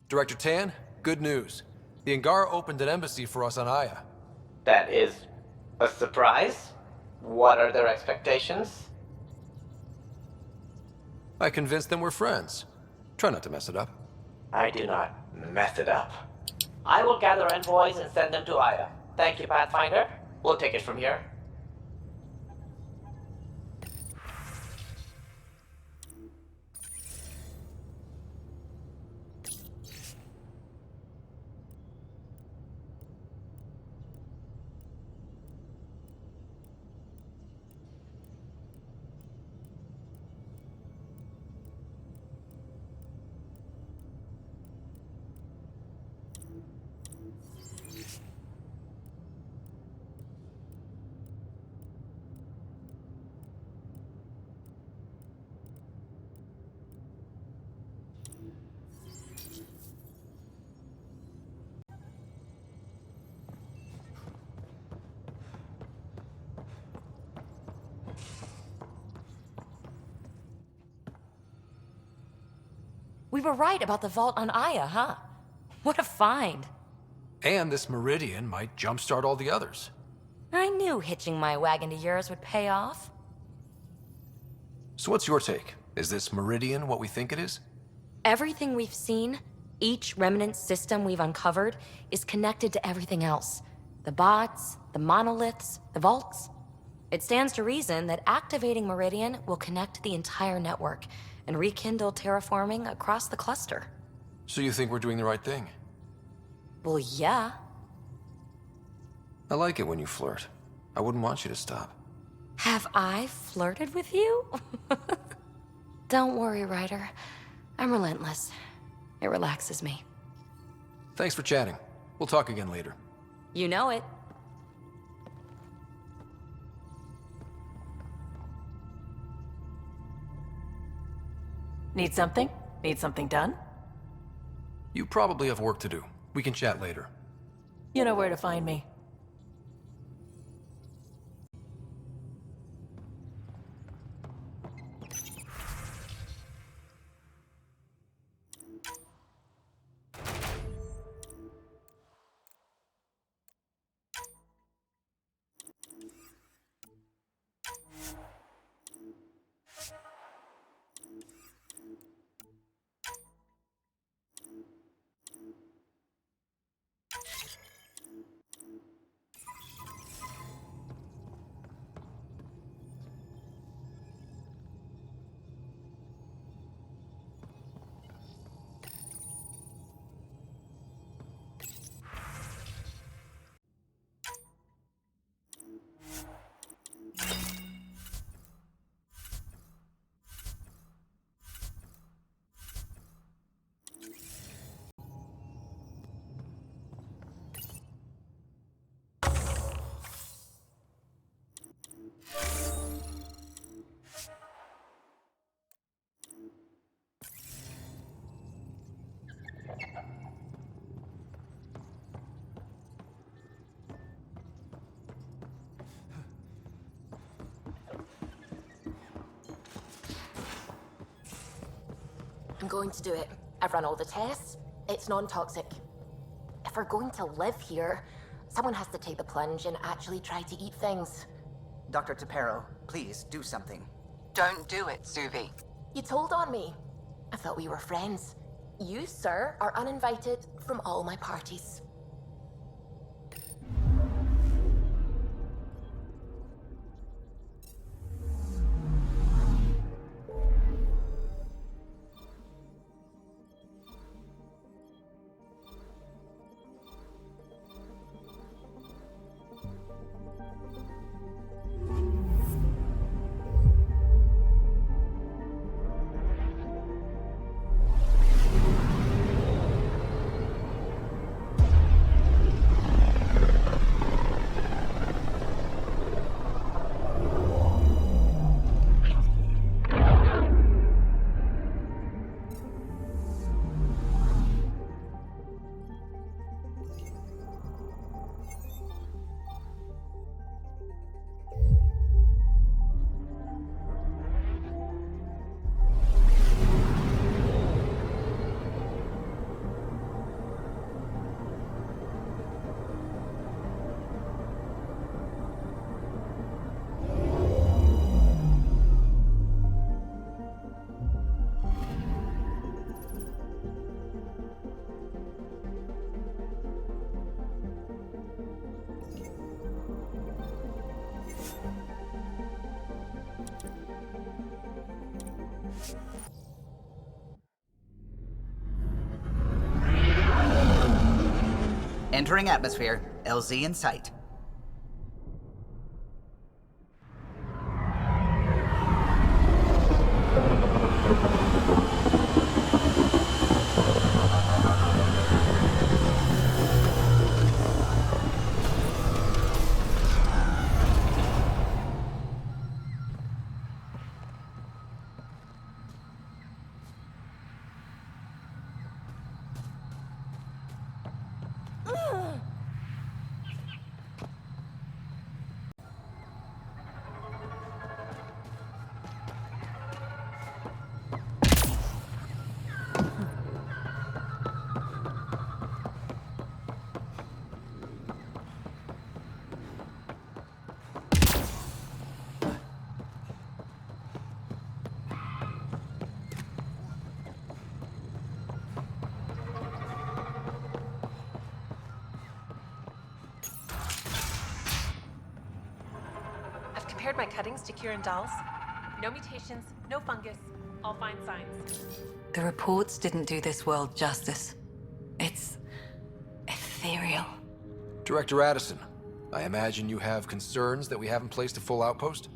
Director Tan, good news. The Angara opened an embassy for us on Aya. That is a surprise? What are their expectations? I convinced them we're friends. Try not to mess it up. I do not mess it up. I will gather envoys and send them to Aya. Thank you, Pathfinder. We'll take it from here. We were right about the vault on Aya, huh? What a find. And this Meridian might jumpstart all the others. I knew hitching my wagon to yours would pay off. So what's your take? Is this Meridian what we think it is? Everything we've seen, each remnant system we've uncovered, is connected to everything else. The bots, the monoliths, the vaults. It stands to reason that activating Meridian will connect the entire network and rekindle terraforming across the cluster. So you think we're doing the right thing? Well, yeah. I like it when you flirt. I wouldn't want you to stop. Have I flirted with you? Don't worry, Ryder. I'm relentless. It relaxes me. Thanks for chatting. We'll talk again later. You know it. Need something? Need something done? You probably have work to do. We can chat later. You know where to find me. I'm going to do it. I've run all the tests. It's non-toxic. If we're going to live here, someone has to take the plunge and actually try to eat things. Dr. Tapero, please do something. Don't do it, Suvi. You told on me. I thought we were friends. You, sir, are uninvited from all my parties. Entering atmosphere. LZ in sight. Compared my cuttings to Kirindal's. No mutations, no fungus, all fine signs. The reports didn't do this world justice. It's ethereal. Director Addison, I imagine you have concerns that we haven't placed a full outpost?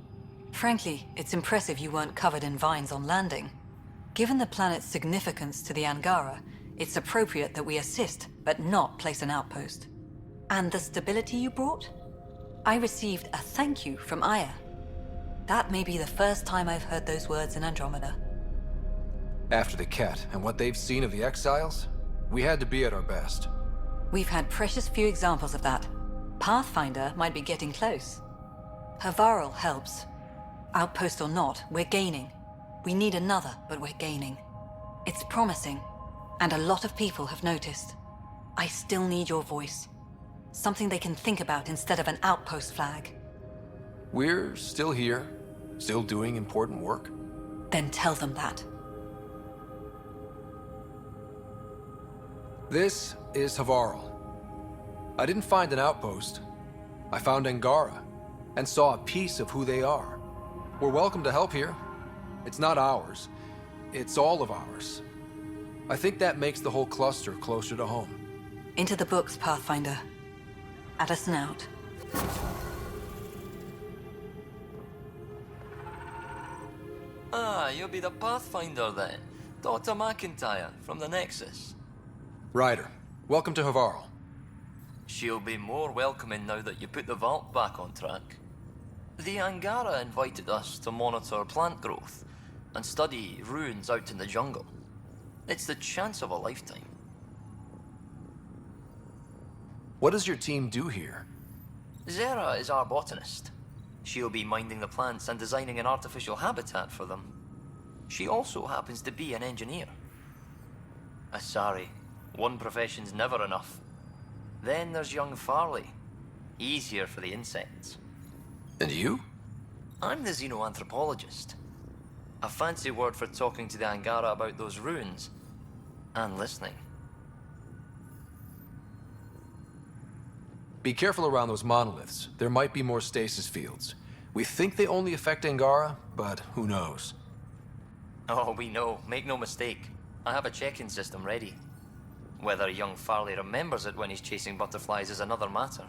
Frankly, it's impressive you weren't covered in vines on landing. Given the planet's significance to the Angara, it's appropriate that we assist, but not place an outpost. And the stability you brought? I received a thank you from Aya. That may be the first time I've heard those words in Andromeda. After the Ket and what they've seen of the exiles, we had to be at our best. We've had precious few examples of that. Pathfinder might be getting close. Havarl helps. Outpost or not, we're gaining. We need another, but we're gaining. It's promising, and a lot of people have noticed. I still need your voice. Something they can think about instead of an outpost flag. We're still here, still doing important work. Then tell them that. This is Havarl. I didn't find an outpost. I found Angara, and saw a piece of who they are. We're welcome to help here. It's not ours. It's all of ours. I think that makes the whole cluster closer to home. Into the books, Pathfinder. Addison out. Ah, you'll be the Pathfinder then. Dr. McIntyre from the Nexus. Ryder, welcome to Havarl. She'll be more welcoming now that you put the vault back on track. The Angara invited us to monitor plant growth and study ruins out in the jungle. It's the chance of a lifetime. What does your team do here? Zera is our botanist. She'll be minding the plants and designing an artificial habitat for them. She also happens to be an engineer. Sorry, one profession's never enough. Then there's young Farley. Easier for the insects. And you? I'm the xenoanthropologist. A fancy word for talking to the Angara about those ruins. And listening. Be careful around those monoliths. There might be more stasis fields. We think they only affect Angara, but who knows? Oh, we know. Make no mistake. I have a check-in system ready. Whether young Farley remembers it when he's chasing butterflies is another matter.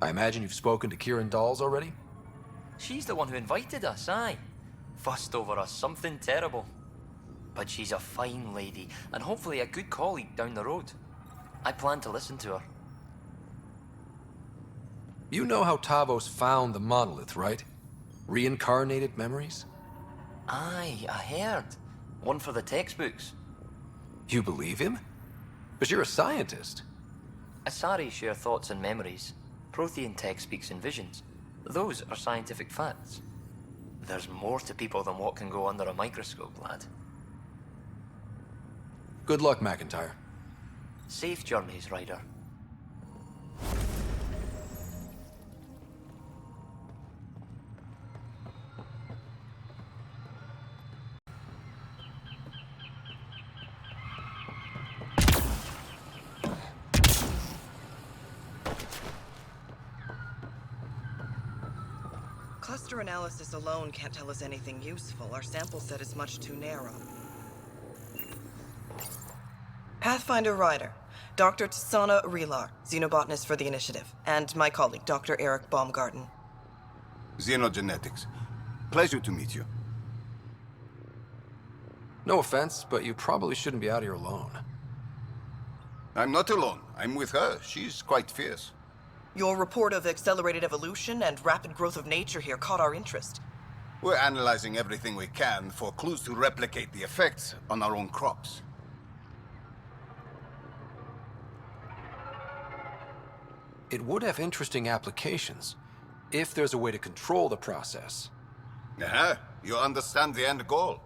I imagine you've spoken to Kieran Dawes already? She's the one who invited us, aye. Fussed over us something terrible. But she's a fine lady, and hopefully a good colleague down the road. I plan to listen to her. You know how Tavos found the monolith, right? Reincarnated memories? Aye, I heard. One for the textbooks. You believe him? But you're a scientist. Asari share thoughts and memories. Prothean tech speaks in visions. Those are scientific facts. There's more to people than what can go under a microscope, lad. Good luck, McIntyre. Safe journeys, Ryder. Cluster analysis alone can't tell us anything useful. Our sample set is much too narrow. Pathfinder Ryder, Dr. Tsana Relar, xenobotanist for the Initiative, and my colleague, Dr. Eric Baumgarten. Xenogenetics. Pleasure to meet you. No offense, but you probably shouldn't be out here alone. I'm not alone. I'm with her. She's quite fierce. Your report of accelerated evolution and rapid growth of nature here caught our interest. We're analyzing everything we can for clues to replicate the effects on our own crops. It would have interesting applications, if there's a way to control the process. You understand the end goal.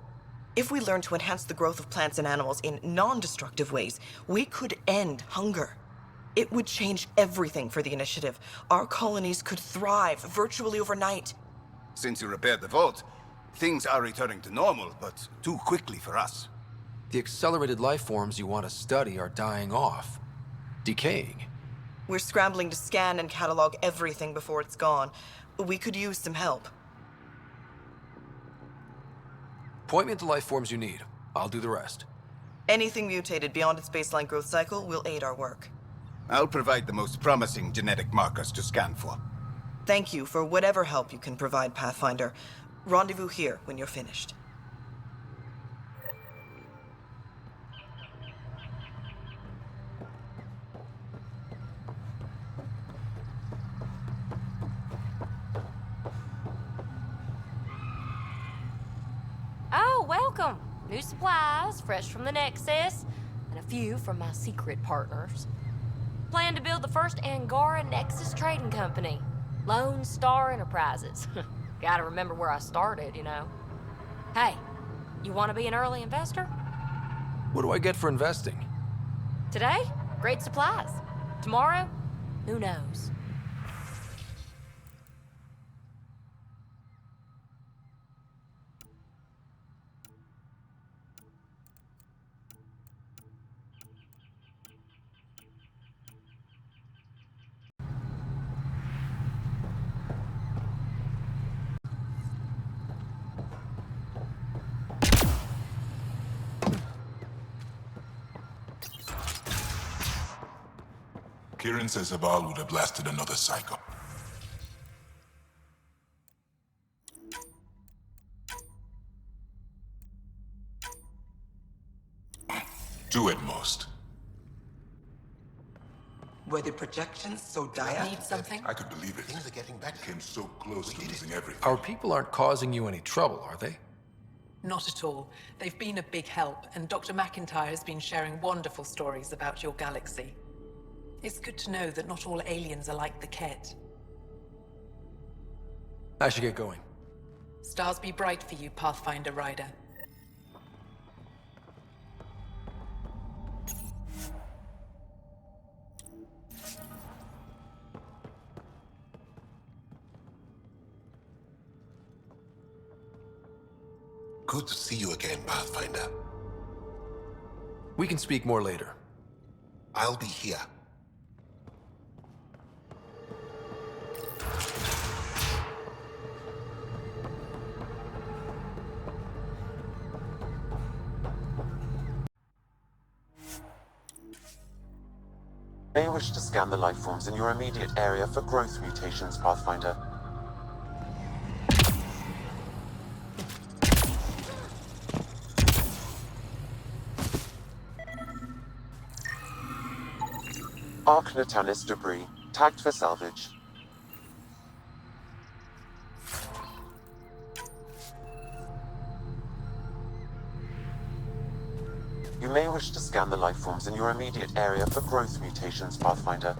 If we learn to enhance the growth of plants and animals in non-destructive ways, we could end hunger. It would change everything for the Initiative. Our colonies could thrive virtually overnight. Since you repaired the vault, things are returning to normal, but too quickly for us. The accelerated life forms you want to study are dying off, decaying. We're scrambling to scan and catalog everything before it's gone. We could use some help. Point me to life forms you need. I'll do the rest. Anything mutated beyond its baseline growth cycle will aid our work. I'll provide the most promising genetic markers to scan for. Thank you for whatever help you can provide, Pathfinder. Rendezvous here when you're finished. Oh, welcome. New supplies, fresh from the Nexus, and a few from my secret partners. Plan to build the first Angara Nexus trading company. Lone Star Enterprises. Gotta remember where I started, you know. Hey, you want to be an early investor? What do I get for investing? Today, great supplies. Tomorrow, who knows? Kieran says Havarl would have lasted another cycle. Two at most. Were the projections so dire? Need something? I could believe it. Things are getting better. Came so close to losing everything. Our people aren't causing you any trouble, are they? Not at all. They've been a big help, and Dr. McIntyre has been sharing wonderful stories about your galaxy. It's good to know that not all aliens are like the Ket. I should get going. Stars be bright for you, Pathfinder Ryder. Good to see you again, Pathfinder. We can speak more later. I'll be here. You may wish to scan the life forms in your immediate area for growth mutations, Pathfinder. Arc Natalis debris, tagged for salvage. You may wish to scan the life forms in your immediate area for growth mutations, Pathfinder.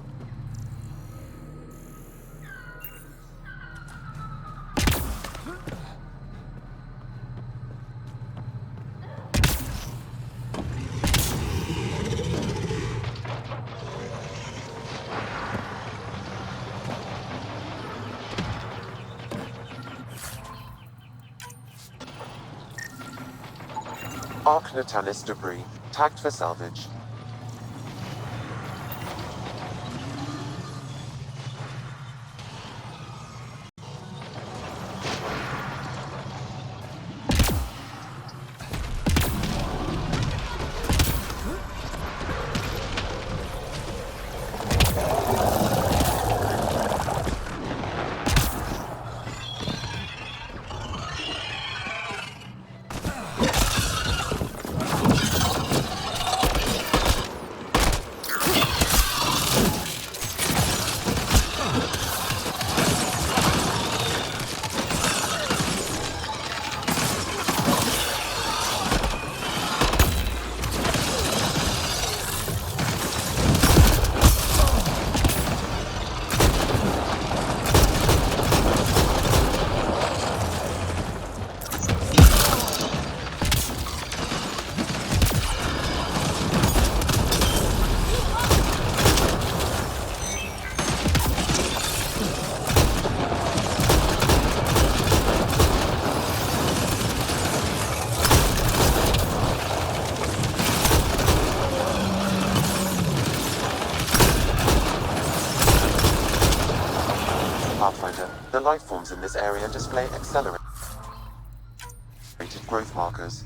Arc Natalis debris, tagged for salvage. Pathfinder, the life forms in this area display accelerated growth markers.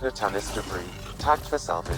Natalis debris, tagged for salvage.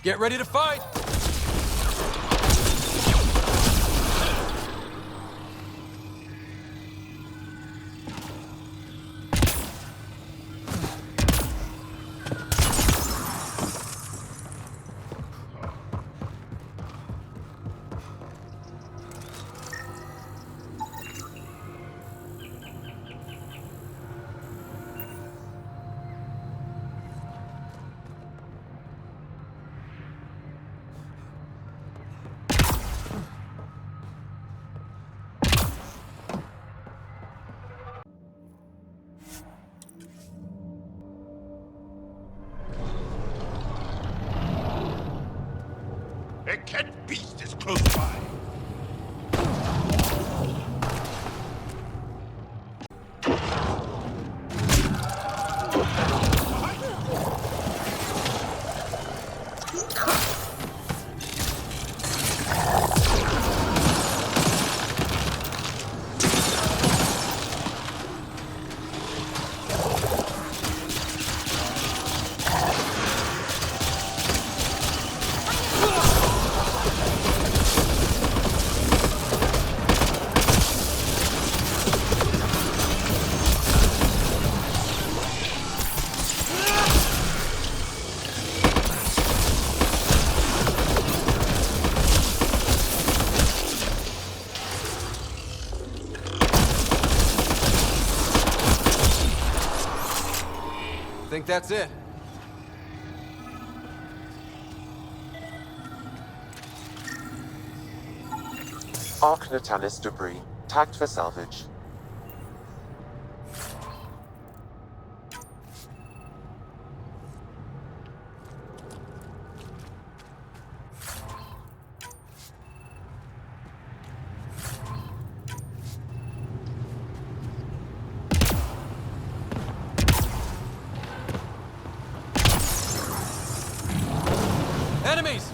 Get ready to fight! A cat beast is close by. Think that's it. Arc Natalis debris, tagged for salvage. Enemies!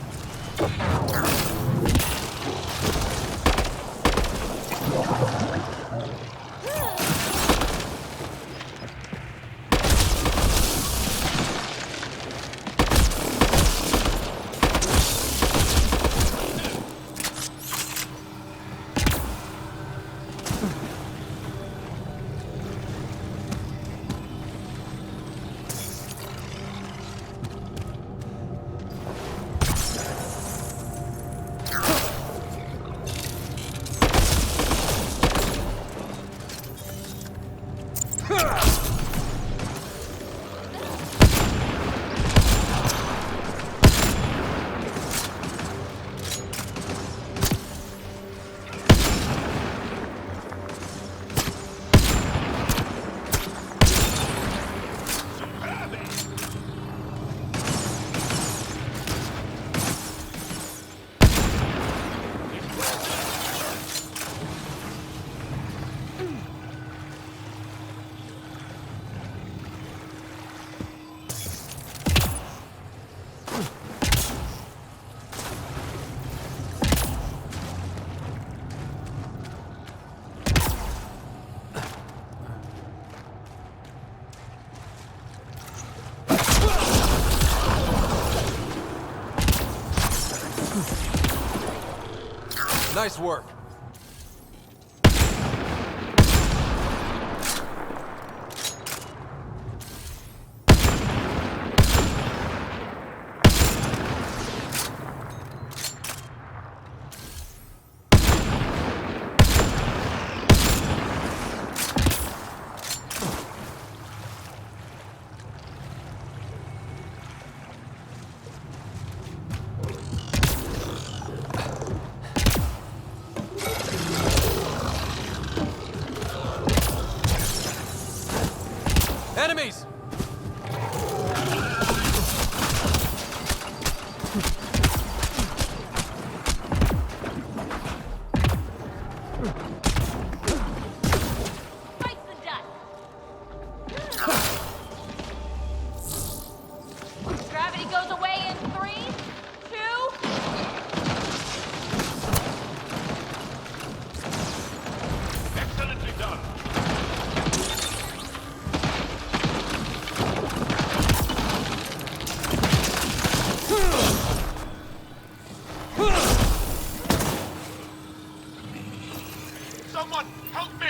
Nice work. Enemies! Gravity goes away in 3, 2... Excellently done. Someone help me!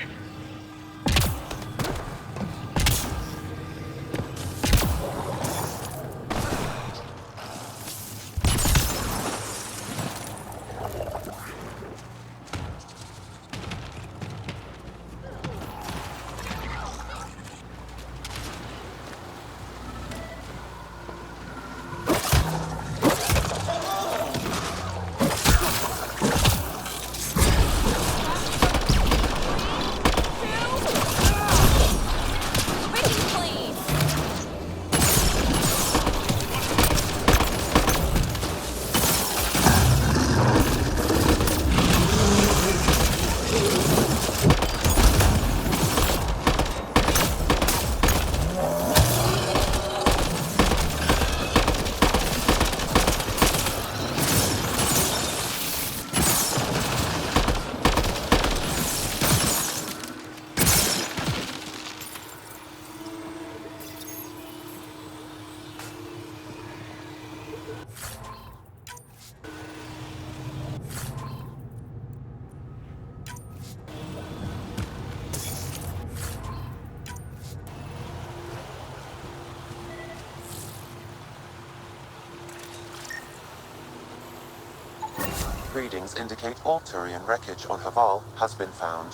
Readings indicate all Turian wreckage on Havarl has been found.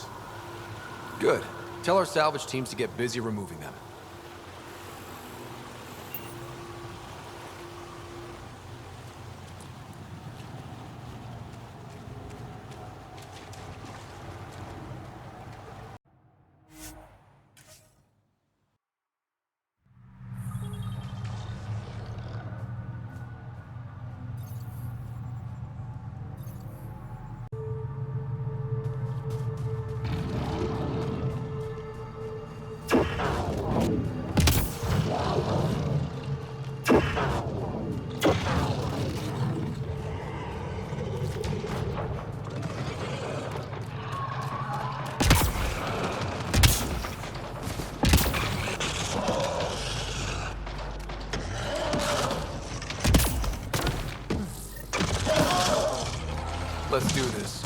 Good. Tell our salvage teams to get busy removing them. Let's do this.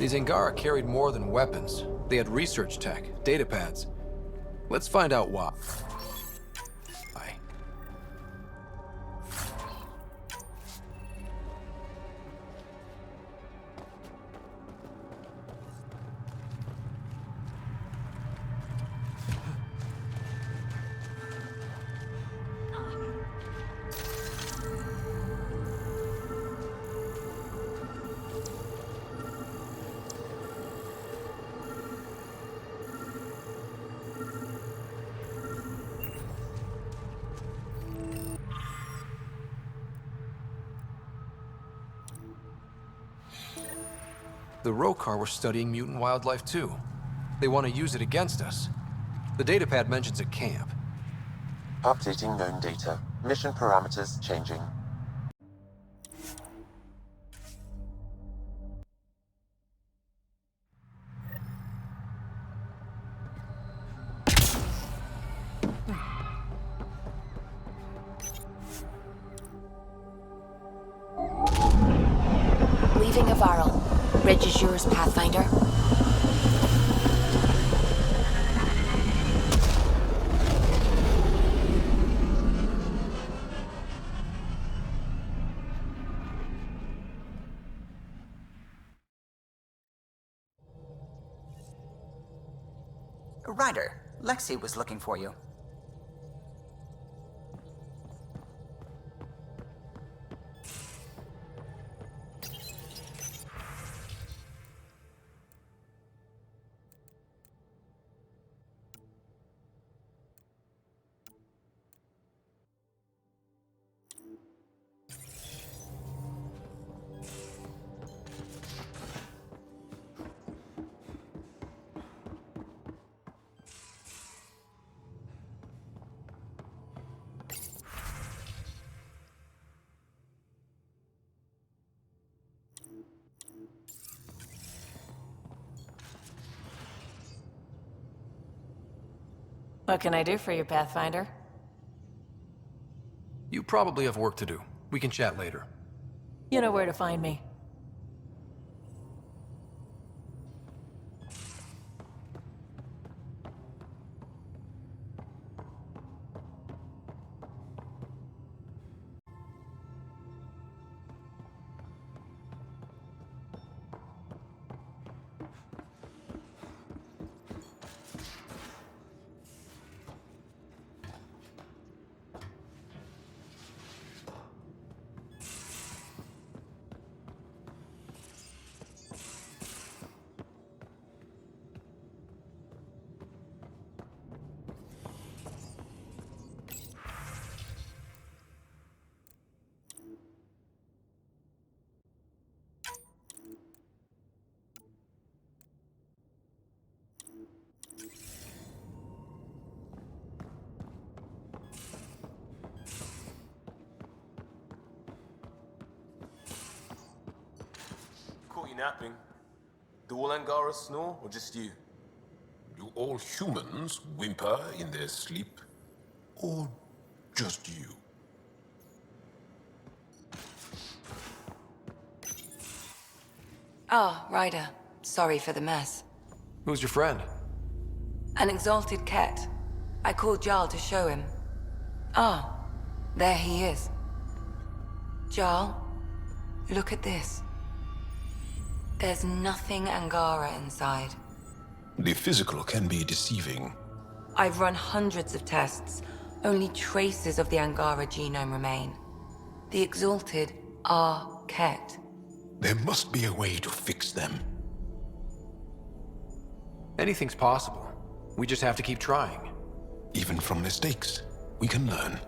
These Angara carried more than weapons. They had research tech, datapads. Let's find out why. The Rokar were studying mutant wildlife too. They want to use it against us. The datapad mentions a camp. Updating known data. Mission parameters changing. Leaving Havarl. Ridge is yours, Pathfinder. Ryder, Lexi was looking for you. What can I do for you, Pathfinder? You probably have work to do. We can chat later. You know where to find me. Caught you napping. Do all Angara snore, or just you? Do all humans whimper in their sleep? Or just you? Ah, Ryder. Sorry for the mess. Who's your friend? An exalted Ket. I called Jarl to show him. Ah, there he is. Jarl, look at this. There's nothing Angara inside. The physical can be deceiving. I've run hundreds of tests. Only traces of the Angara genome remain. The exalted are Ket. There must be a way to fix them. Anything's possible. We just have to keep trying. Even from mistakes, we can learn.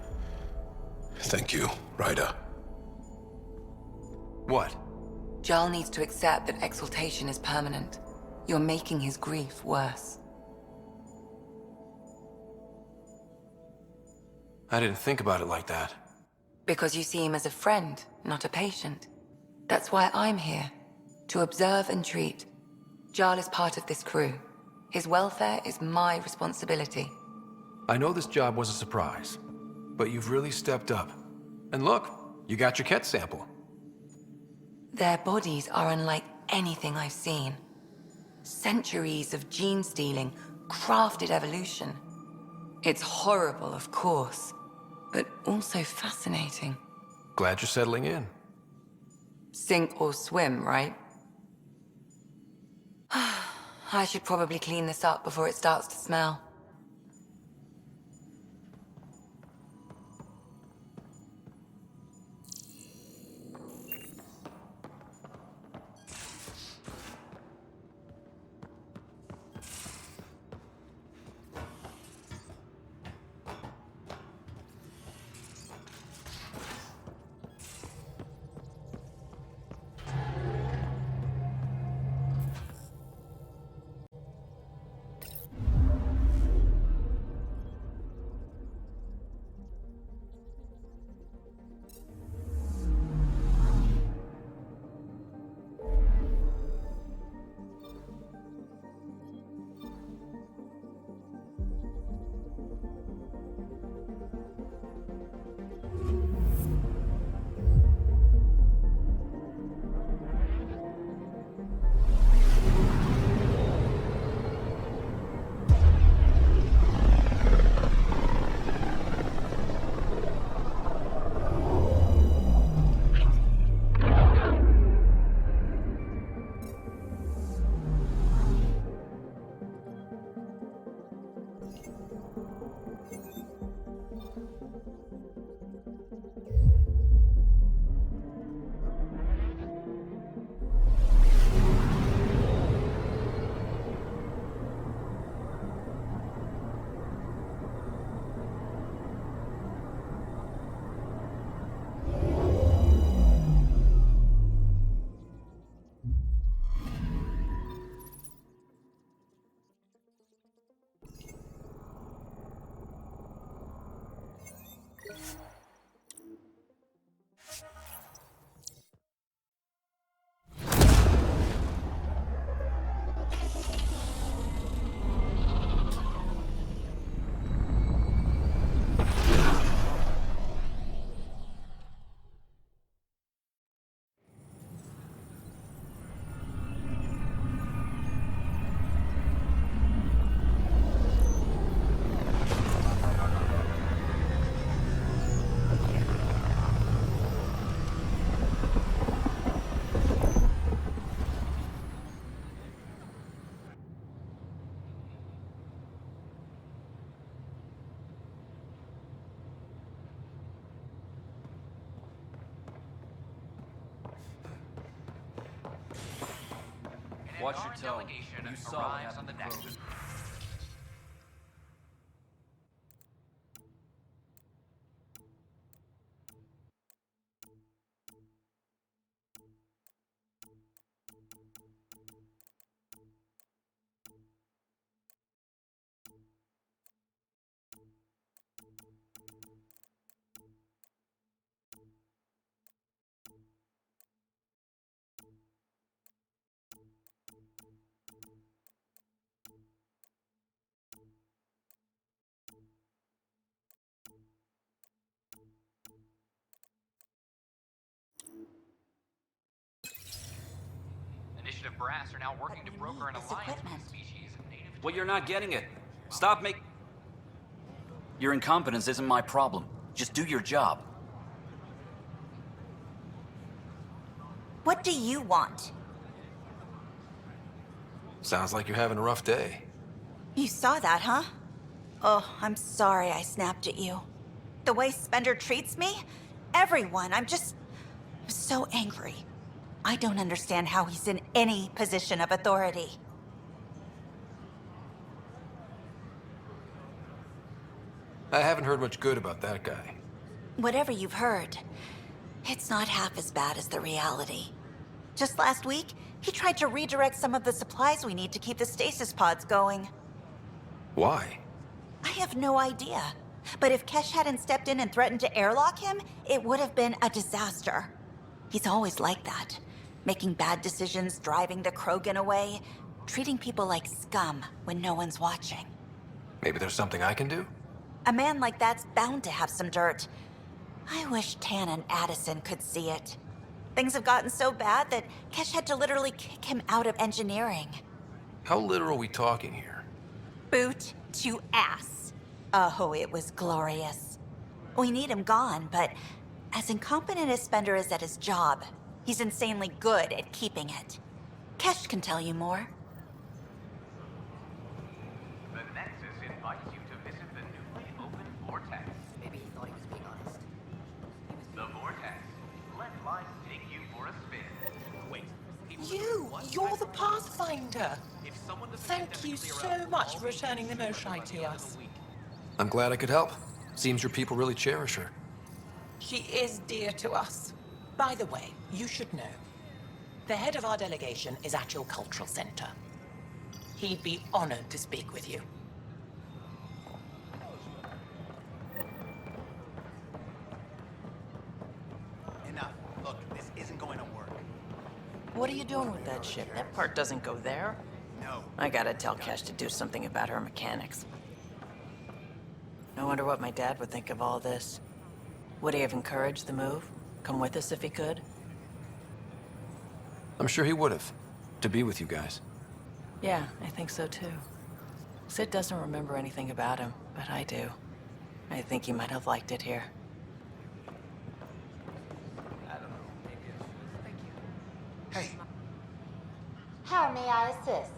Thank you, Ryder. What? Jarl needs to accept that exaltation is permanent. You're making his grief worse. I didn't think about it like that. Because you see him as a friend, not a patient. That's why I'm here. To observe and treat. Jarl is part of this crew. His welfare is my responsibility. I know this job was a surprise, but you've really stepped up. And look, you got your Ket sample. Their bodies are unlike anything I've seen. Centuries of gene stealing, crafted evolution. It's horrible, of course, but also fascinating. Glad you're settling in. Sink or swim, right? I should probably clean this up before it starts to smell. Watch your tone. You saw what happened to Nexus. Initiative Brass are now working to broker an alliance with a species of native... Well, you're not getting it. Stop making... Your incompetence isn't my problem. Just do your job. What do you want? Sounds like you're having a rough day. You saw that, huh? Oh, I'm sorry I snapped at you. The way Spender treats me? Everyone, I'm so angry. I don't understand how he's in any position of authority. I haven't heard much good about that guy. Whatever you've heard, it's not half as bad as the reality. Just last week, he tried to redirect some of the supplies we need to keep the stasis pods going. Why? I have no idea. But if Kesh hadn't stepped in and threatened to airlock him, it would have been a disaster. He's always like that. Making bad decisions, driving the Krogan away, treating people like scum when no one's watching. Maybe there's something I can do? A man like that's bound to have some dirt. I wish Tan and Addison could see it. Things have gotten so bad that Kesh had to literally kick him out of engineering. How literal are we talking here? Boot to ass. Oh, it was glorious. We need him gone, but as incompetent as Spender is at his job, he's insanely good at keeping it. Kesh can tell you more. The Nexus invites you to visit the newly opened Vortex. Maybe he thought he was being honest. The Vortex. Let life take you for a spin. Wait. You're the Pathfinder. Thank you so much for returning the Moshai to us. I'm glad I could help. Seems your people really cherish her. She is dear to us. By the way, you should know. The head of our delegation is at your cultural center. He'd be honored to speak with you. Enough. Look, this isn't going to work. What are you doing with that ship? That part doesn't go there. No. I gotta tell Kesh to do something about her mechanics. I wonder what my dad would think of all this. Would he have encouraged the move? Come with us if he could? I'm sure he would have. To be with you guys. Yeah, I think so too. Sid doesn't remember anything about him, but I do. I think he might have liked it here. Hey. How may I assist?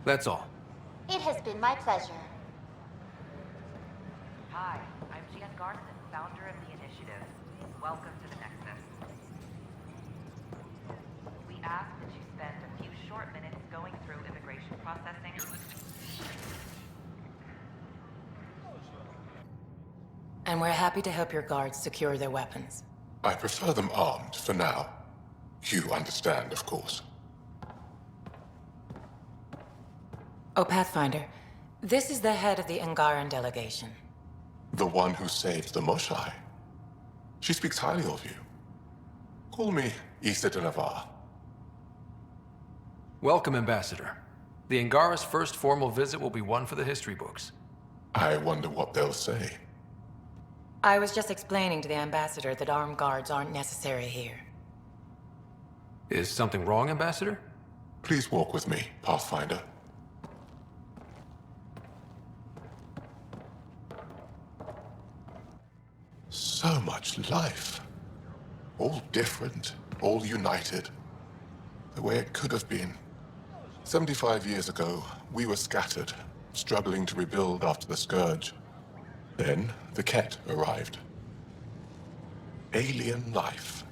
That's all. It has been my pleasure. Hi, I'm Jan Garson, founder of the initiative. Welcome to the Nexus. We ask that you spend a few short minutes going through immigration processing. And we're happy to help your guards secure their weapons. I prefer them armed for now. You understand, of course. Oh, Pathfinder, this is the head of the Angaran delegation. The one who saved the Moshai. She speaks highly of you. Call me Issa de Navarre. Welcome, Ambassador. The Angara's first formal visit will be one for the history books. I wonder what they'll say. I was just explaining to the Ambassador that armed guards aren't necessary here. Is something wrong, Ambassador? Please walk with me, Pathfinder. So much life. All different, all united. The way it could have been. 75 years ago, we were scattered, struggling to rebuild after the Scourge. Then, the Ket arrived. Alien life.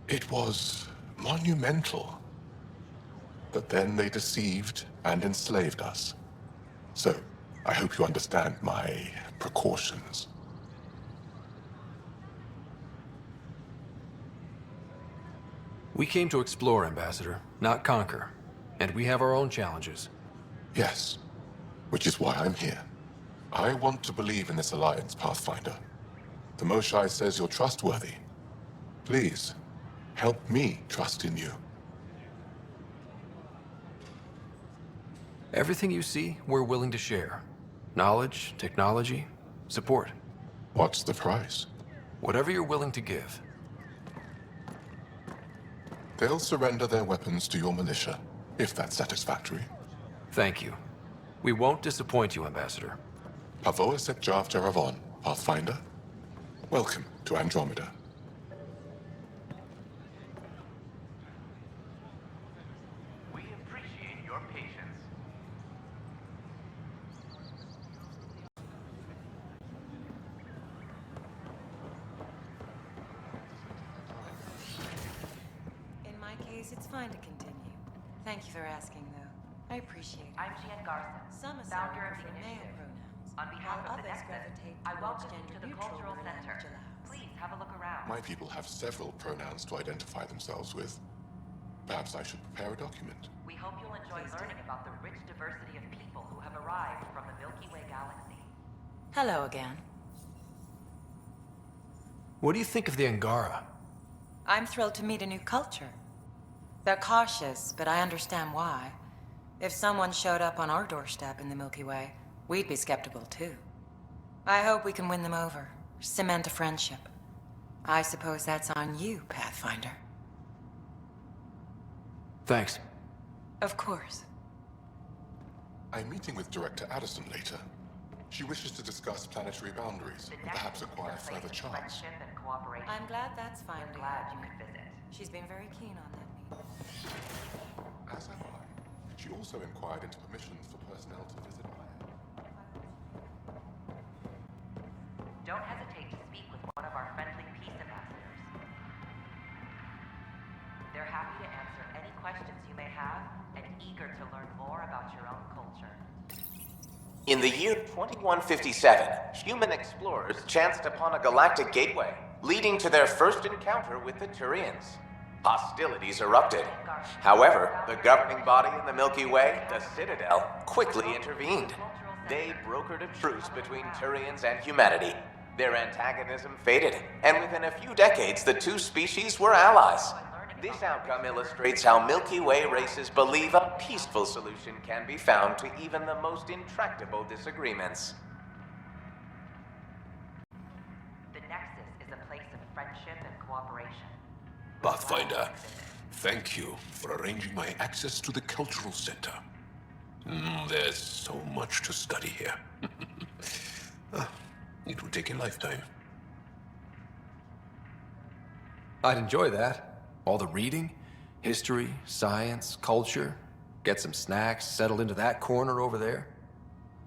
It was monumental. But then they deceived and enslaved us. So, I hope you understand my precautions. We came to explore, Ambassador, not conquer. And we have our own challenges. Yes, which is why I'm here. I want to believe in this alliance, Pathfinder. The Moshai says you're trustworthy. Please, help me trust in you. Everything you see, we're willing to share. Knowledge, technology, support. What's the price? Whatever you're willing to give. They'll surrender their weapons to your militia, if that's satisfactory. Thank you. We won't disappoint you, Ambassador. Pavoa set Jav Jaravon, Pathfinder. Welcome to Andromeda. We appreciate your patience. In my case, it's fine to continue. Thank you for asking, though. I appreciate it. I'm Jan Garson, Some founder of the prefer male initiative. pronouns, On behalf while of the others Nexus, gravitate I towards welcome you to the gender-neutral Cultural when Center. language allows. Please have a look around. My people have several pronouns to identify themselves with. Perhaps I should prepare a document. We hope you'll enjoy learning about the rich diversity of people who have arrived from the Milky Way galaxy. Hello again. What do you think of the Angara? I'm thrilled to meet a new culture. They're cautious, but I understand why. If someone showed up on our doorstep in the Milky Way, we'd be skeptical too. I hope we can win them over, cement a friendship. I suppose that's on you, Pathfinder. Thanks. Of course. I'm meeting with Director Addison later. She wishes to discuss planetary boundaries and perhaps acquire further charts. I'm glad that's finally happening. She's been very keen on that meeting. As have I. She also inquired into permissions for personnel to visit Don't hesitate to speak with one of our friendly peace ambassadors. They're happy to answer any questions you may have and eager to learn more about your own culture. In the year 2157, human explorers chanced upon a galactic gateway, leading to their first encounter with the Turians. Hostilities erupted. However, the governing body in the Milky Way, the Citadel, quickly intervened. They brokered a truce between Turians and humanity. Their antagonism faded, and within a few decades, the two species were allies. This outcome illustrates how Milky Way races believe a peaceful solution can be found to even the most intractable disagreements. The Nexus is a place of friendship and cooperation. Pathfinder, thank you for arranging my access to the cultural center. There's so much to study here. It will take a lifetime. I'd enjoy that. All the reading, history, science, culture. Get some snacks, settle into that corner over there.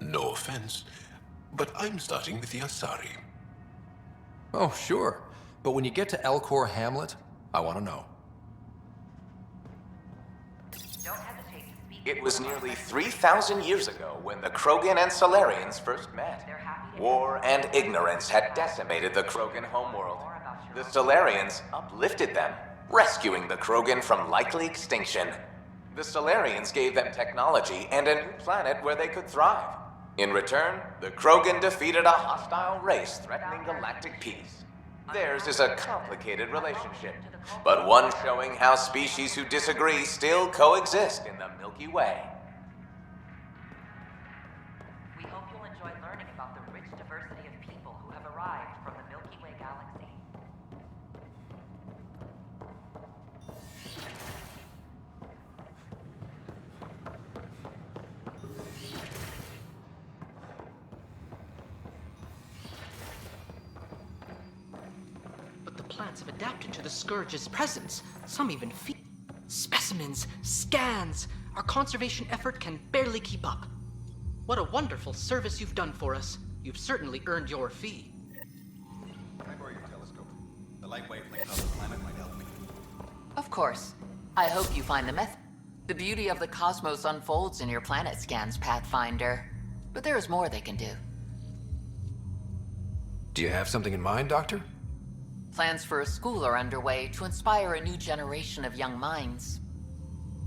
No offense, but I'm starting with the Asari. Oh, sure. But when you get to Elcor Hamlet, I want to know. It was nearly 3,000 years ago when the Krogan and Solarians first met. War and ignorance had decimated the Krogan homeworld. The Solarians uplifted them, rescuing the Krogan from likely extinction. The Solarians gave them technology and a new planet where they could thrive. In return, the Krogan defeated a hostile race threatening galactic peace. Theirs is a complicated relationship, but one showing how species who disagree still coexist in the Milky Way. We hope you'll enjoy learning about the rich diversity of people who have arrived from the Milky Way galaxy. Plants have adapted to the Scourge's presence. Some even feed specimens, scans. Our conservation effort can barely keep up. What a wonderful service you've done for us. You've certainly earned your fee. Can I borrow your telescope? The light wavelength of the planet might help me. Of course. I hope you find the method. The beauty of the cosmos unfolds in your planet scans, Pathfinder. But there is more they can do. Do you have something in mind, Doctor? Plans for a school are underway to inspire a new generation of young minds.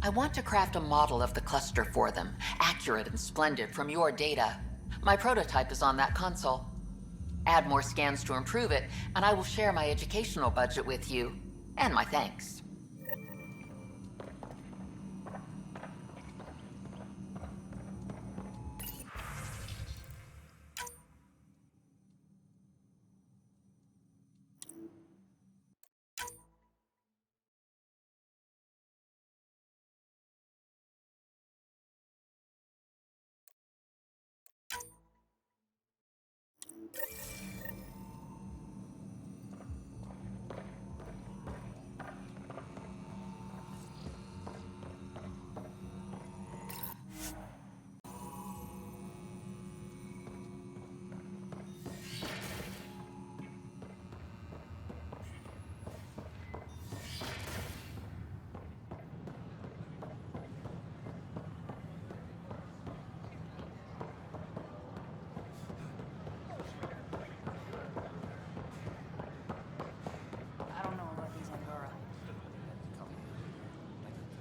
I want to craft a model of the cluster for them, accurate and splendid from your data. My prototype is on that console. Add more scans to improve it, and I will share my educational budget with you, and my thanks.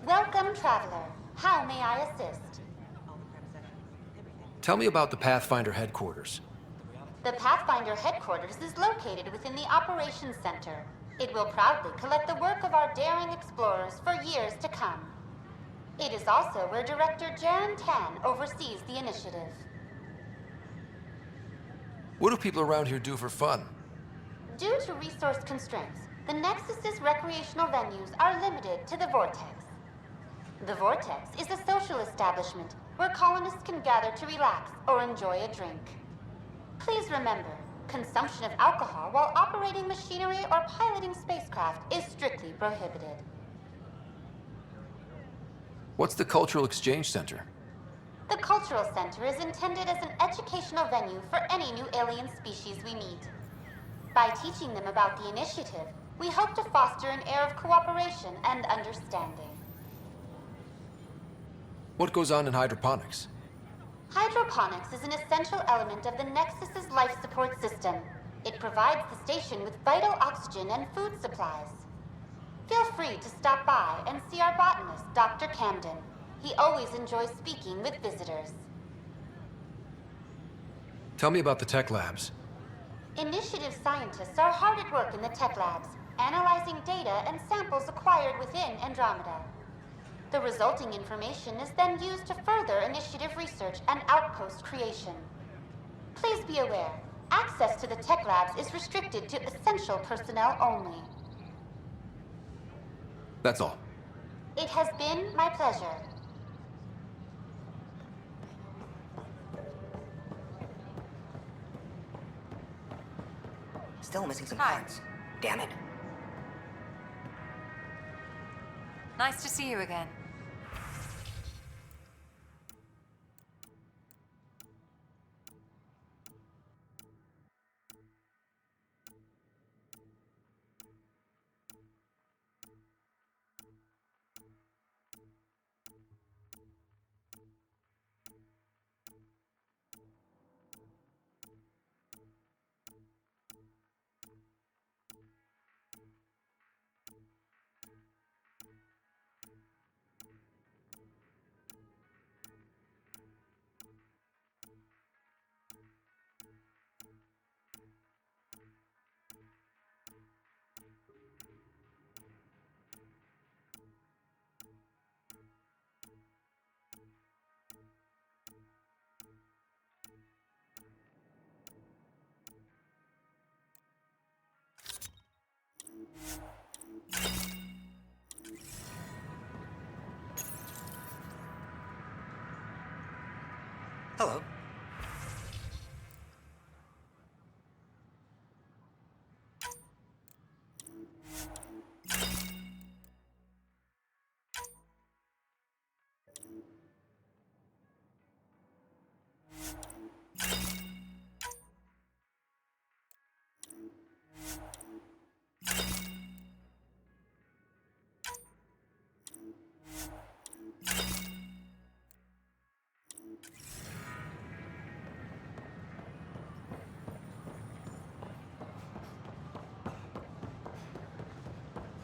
Welcome, traveler. How may I assist? Tell me about the Pathfinder headquarters. The Pathfinder headquarters is located within the Operations Center. It will proudly collect the work of our daring explorers for years to come. It is also where Director Jaron Tan oversees the initiative. What do people around here do for fun? Due to resource constraints, the Nexus's recreational venues are limited to the Vortex. The Vortex is a social establishment where colonists can gather to relax or enjoy a drink. Please remember, consumption of alcohol while operating machinery or piloting spacecraft is strictly prohibited. What's the Cultural Exchange Center? The Cultural Center is intended as an educational venue for any new alien species we meet. By teaching them about the initiative, we hope to foster an air of cooperation and understanding. What goes on in hydroponics? Hydroponics is an essential element of the Nexus's life support system. It provides the station with vital oxygen and food supplies. Feel free to stop by and see our botanist, Dr. Camden. He always enjoys speaking with visitors. Tell me about the tech labs. Initiative scientists are hard at work in the tech labs, analyzing data and samples acquired within Andromeda. The resulting information is then used to further initiative research and outpost creation. Please be aware, access to the tech labs is restricted to essential personnel only. That's all. It has been my pleasure. Still missing some parts. Damn it. Nice to see you again. Hello.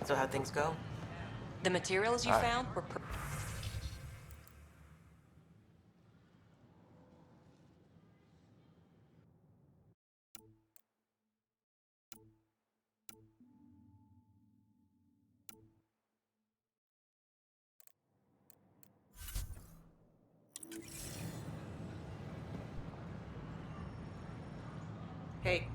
So how'd things go? The materials you found were Hey.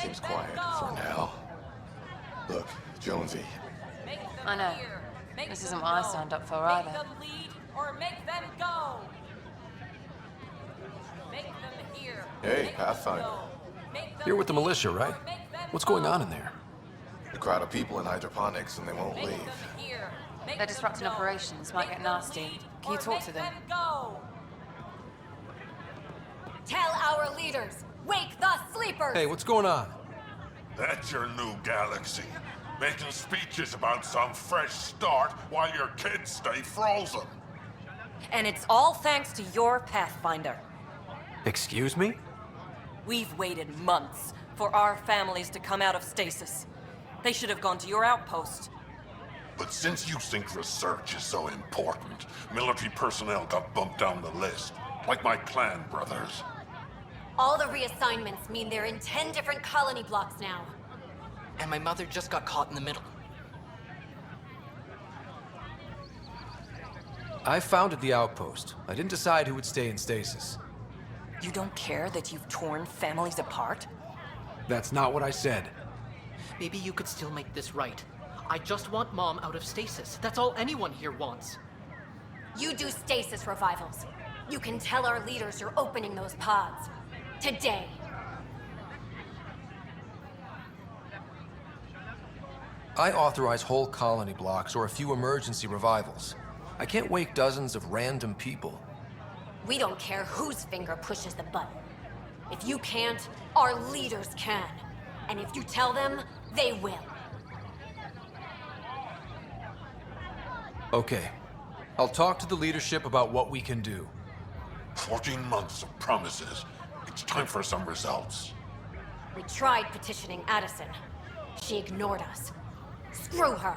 Seems quiet for now. Look, Jonesy. I know. This isn't what I signed up for either. Make them lead or make them go. Make them hear. Hey, Pathfinder. You're with the militia, right? What's going on in there? A crowd of people in hydroponics and they won't leave. They're disrupting operations, might get nasty. Can you talk to them? Tell our leaders, wake the sleepers. Hey, what's going on? That's your new galaxy. Making speeches about some fresh start while your kids stay frozen. And it's all thanks to your Pathfinder. Excuse me? We've waited months for our families to come out of stasis. They should have gone to your outpost. But since you think research is so important, military personnel got bumped down the list. Like my clan brothers. All the reassignments mean they're in 10 different colony blocks now. And my mother just got caught in the middle. I founded the outpost. I didn't decide who would stay in stasis. You don't care that you've torn families apart? That's not what I said. Maybe you could still make this right. I just want Mom out of stasis. That's all anyone here wants. You do stasis revivals. You can tell our leaders you're opening those pods. Today. I authorize whole colony blocks or a few emergency revivals. I can't wake dozens of random people. We don't care whose finger pushes the button. If you can't, our leaders can. And if you tell them, they will. Okay. I'll talk to the leadership about what we can do. 14 months of promises. It's time for some results. We tried petitioning Addison. She ignored us. Screw her.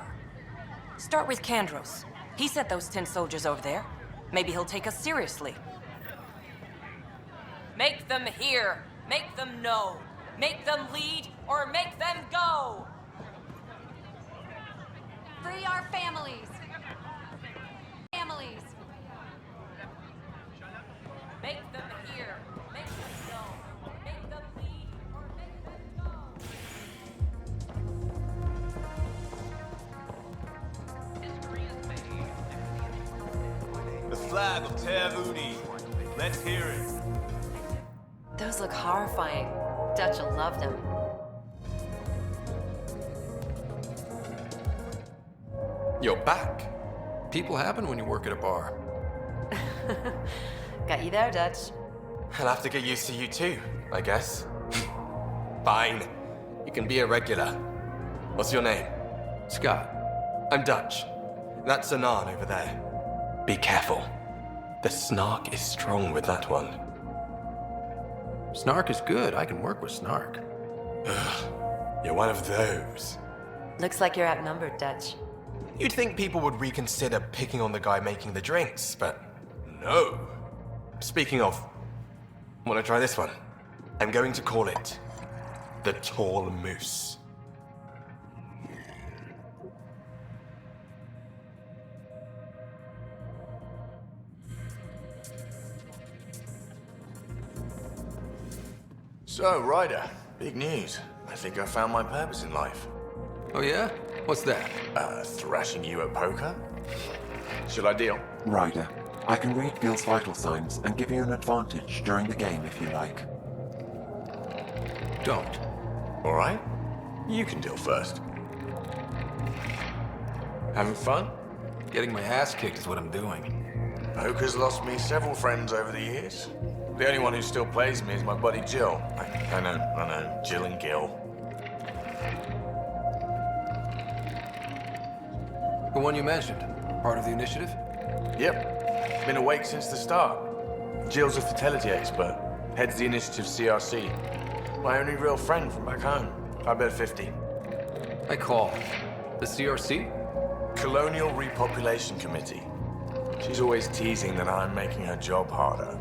Start with Kandros. He sent those 10 soldiers over there. Maybe he'll take us seriously. Make them hear. Make them know. Make them lead, or make them go! Free our families! Families! Make them hear. Make them know. Make them lead, or make them go! The flag of Tervuni. Let's hear it. Those look horrifying. Dutch will love them. You're back. People happen when you work at a bar. Got you there, Dutch. I'll have to get used to you too, I guess. Fine. You can be a regular. What's your name? Scott. I'm Dutch. That's Anan over there. Be careful. The snark is strong with that one. Snark is good. I can work with snark. Ugh, you're one of those. Looks like you're outnumbered, Dutch. You'd think people would reconsider picking on the guy making the drinks, but no. Speaking of, wanna try this one? I'm going to call it the Tall Moose. So, Ryder, big news. I think I found my purpose in life. Oh yeah? What's that? Thrashing you at poker? Should I deal? Ryder, I can read Gil's vital signs and give you an advantage during the game if you like. Don't. Alright. You can deal first. Having fun? Getting my ass kicked is what I'm doing. Poker's lost me several friends over the years. The only one who still plays me is my buddy Jill. I know. Jill and Gil. The one you mentioned. Part of the initiative? Yep. Been awake since the start. Jill's a fertility expert. Heads the initiative CRC. My only real friend from back home. I bet 50. I call. The CRC? Colonial Repopulation Committee. She's always teasing that I'm making her job harder.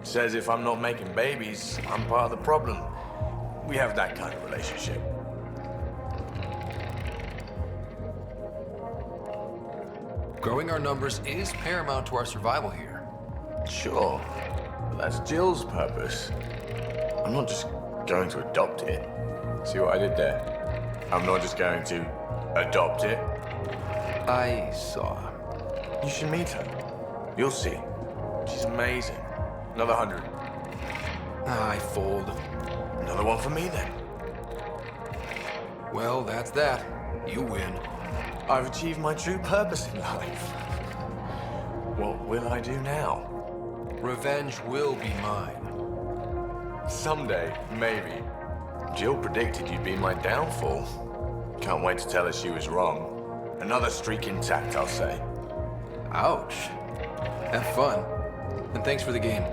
Says if I'm not making babies, I'm part of the problem. We have that kind of relationship. Growing our numbers is paramount to our survival here. Sure, but that's Jill's purpose. I'm not just going to adopt it. See what I did there? I'm not just going to adopt it. I saw. You should meet her. You'll see. She's amazing. Another 100. I fold. Another one for me then. Well, that's that. You win. I've achieved my true purpose in life. What will I do now? Revenge will be mine. Someday, maybe. Jill predicted you'd be my downfall. Can't wait to tell her she was wrong. Another streak intact, I'll say. Ouch. Have fun. And thanks for the game.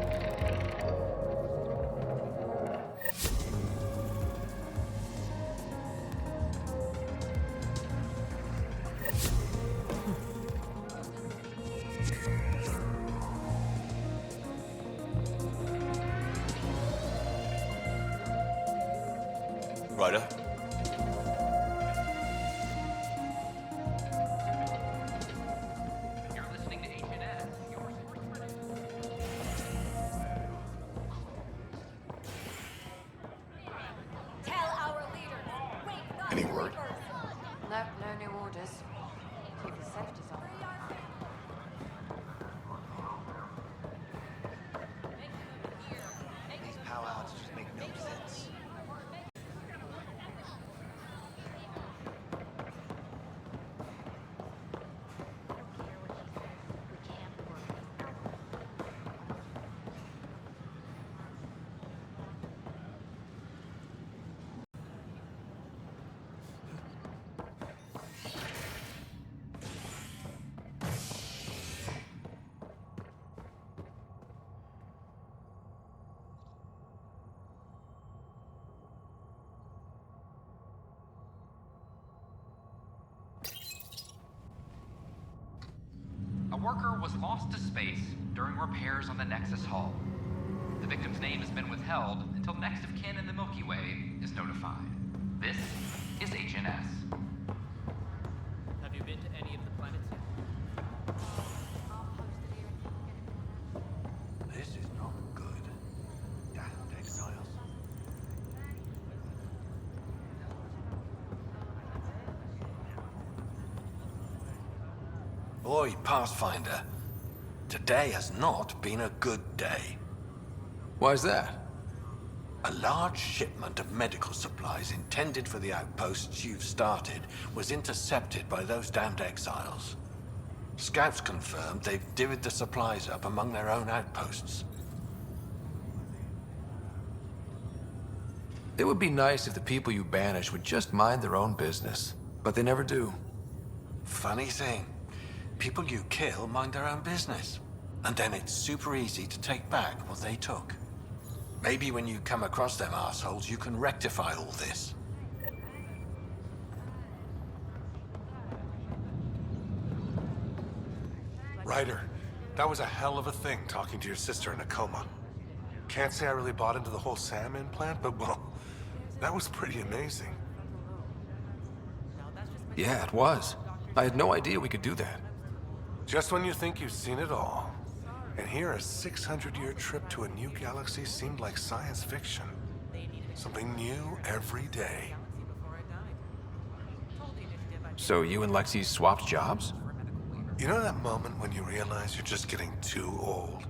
Ryder? You're listening to HNS. Tell our leaders. Wake Any word? Nope, no new orders. Keep the safeties on. These powwows just make no sense. A worker was lost to space during repairs on the Nexus hull. The victim's name has been withheld until next of kin in the Milky Way is notified. This is HNS. Have you been to any of the planets yet? This is not good. Damned exiles. Boy, Pathfinder, today has not been a good day. Why's that? A large shipment of medical supplies intended for the outposts you've started was intercepted by those damned exiles. Scouts confirmed they've divvied the supplies up among their own outposts. It would be nice if the people you banish would just mind their own business, but they never do. Funny thing, people you kill mind their own business, and then it's super easy to take back what they took. Maybe when you come across them assholes, you can rectify all this. Ryder, that was a hell of a thing talking to your sister in a coma. Can't say I really bought into the whole SAM implant, but well, that was pretty amazing. Yeah, it was. I had no idea we could do that. Just when you think you've seen it all. And here, a 600-year trip to a new galaxy seemed like science fiction. Something new every day. So you and Lexi swapped jobs? You know that moment when you realize you're just getting too old?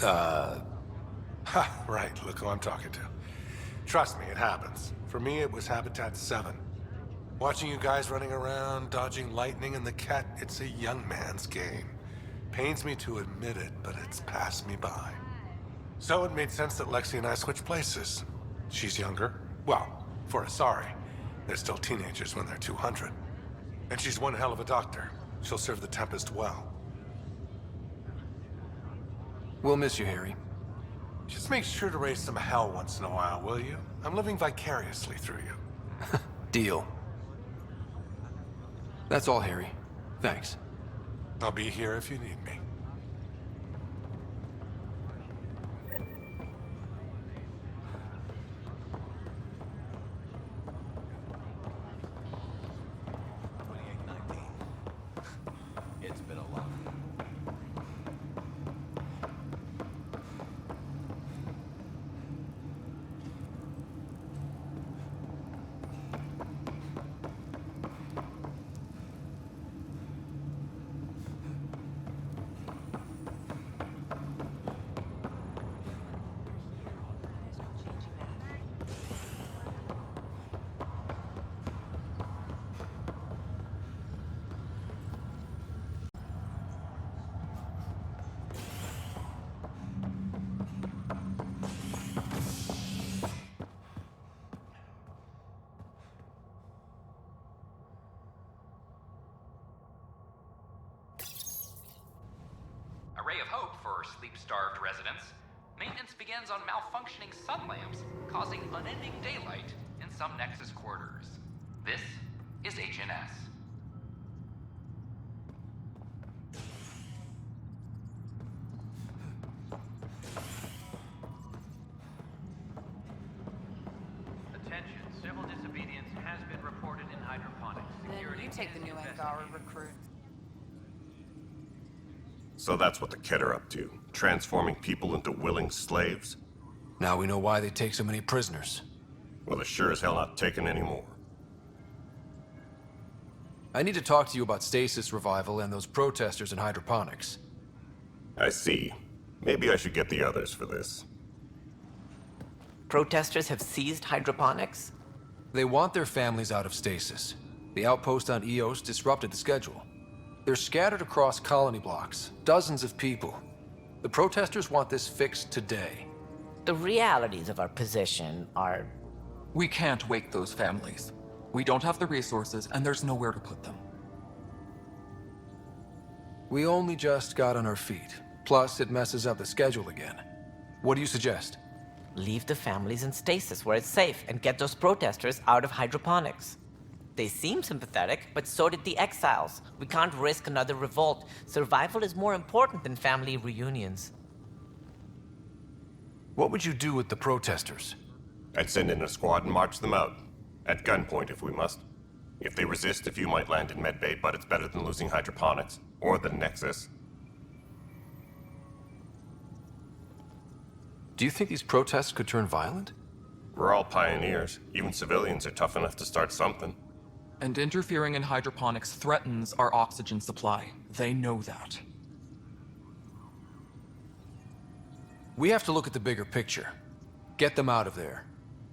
Ha, right, look who I'm talking to. Trust me, it happens. For me, it was Habitat 7. Watching you guys running around, dodging lightning and the cat, it's a young man's game. Pains me to admit it, but it's passed me by. So it made sense that Lexi and I switched places. She's younger. Well, for Asari. They're still teenagers when they're 200. And she's one hell of a doctor. She'll serve the Tempest well. We'll miss you, Harry. Just make sure to raise some hell once in a while, will you? I'm living vicariously through you. Deal. That's all, Harry. Thanks. I'll be here if you need me. It's been a long. Ray of hope for sleep-starved residents. Maintenance begins on malfunctioning sun lamps, causing unending daylight in some Nexus quarters. This is HNS. Attention, civil has been reported in hydroponics. Then you take the new Angara recruit. So that's what the Kett are up to, transforming people into willing slaves? Now we know why they take so many prisoners. Well, they're sure as hell not taking any more. I need to talk to you about stasis revival and those protesters in hydroponics. I see. Maybe I should get the others for this. Protesters have seized hydroponics? They want their families out of stasis. The outpost on Eos disrupted the schedule. They're scattered across colony blocks, dozens of people. The protesters want this fixed today. The realities of our position are... We can't wake those families. We don't have the resources, and there's nowhere to put them. We only just got on our feet. Plus, it messes up the schedule again. What do you suggest? Leave the families in stasis where it's safe and get those protesters out of hydroponics. They seem sympathetic, but so did the exiles. We can't risk another revolt. Survival is more important than family reunions. What would you do with the protesters? I'd send in a squad and march them out. At gunpoint if we must. If they resist, a few might land in medbay, but it's better than losing hydroponics. Or the Nexus. Do you think these protests could turn violent? We're all pioneers. Even civilians are tough enough to start something. And interfering in hydroponics threatens our oxygen supply. They know that. We have to look at the bigger picture. Get them out of there.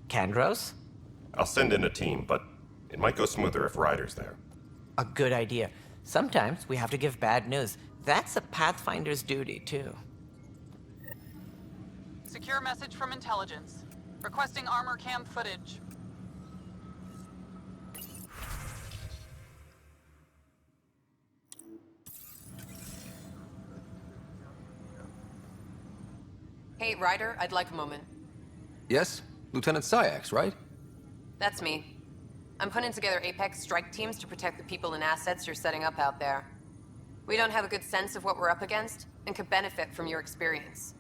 Kandros? I'll send in a team, but it might go smoother if Ryder's there. A good idea. Sometimes we have to give bad news. That's a Pathfinder's duty, too. Secure message from intelligence. Requesting armor cam footage. Hey, Ryder, I'd like a moment. Yes? Lieutenant Syax, right? That's me. I'm putting together Apex strike teams to protect the people and assets you're setting up out there. We don't have a good sense of what we're up against, and could benefit from your experience.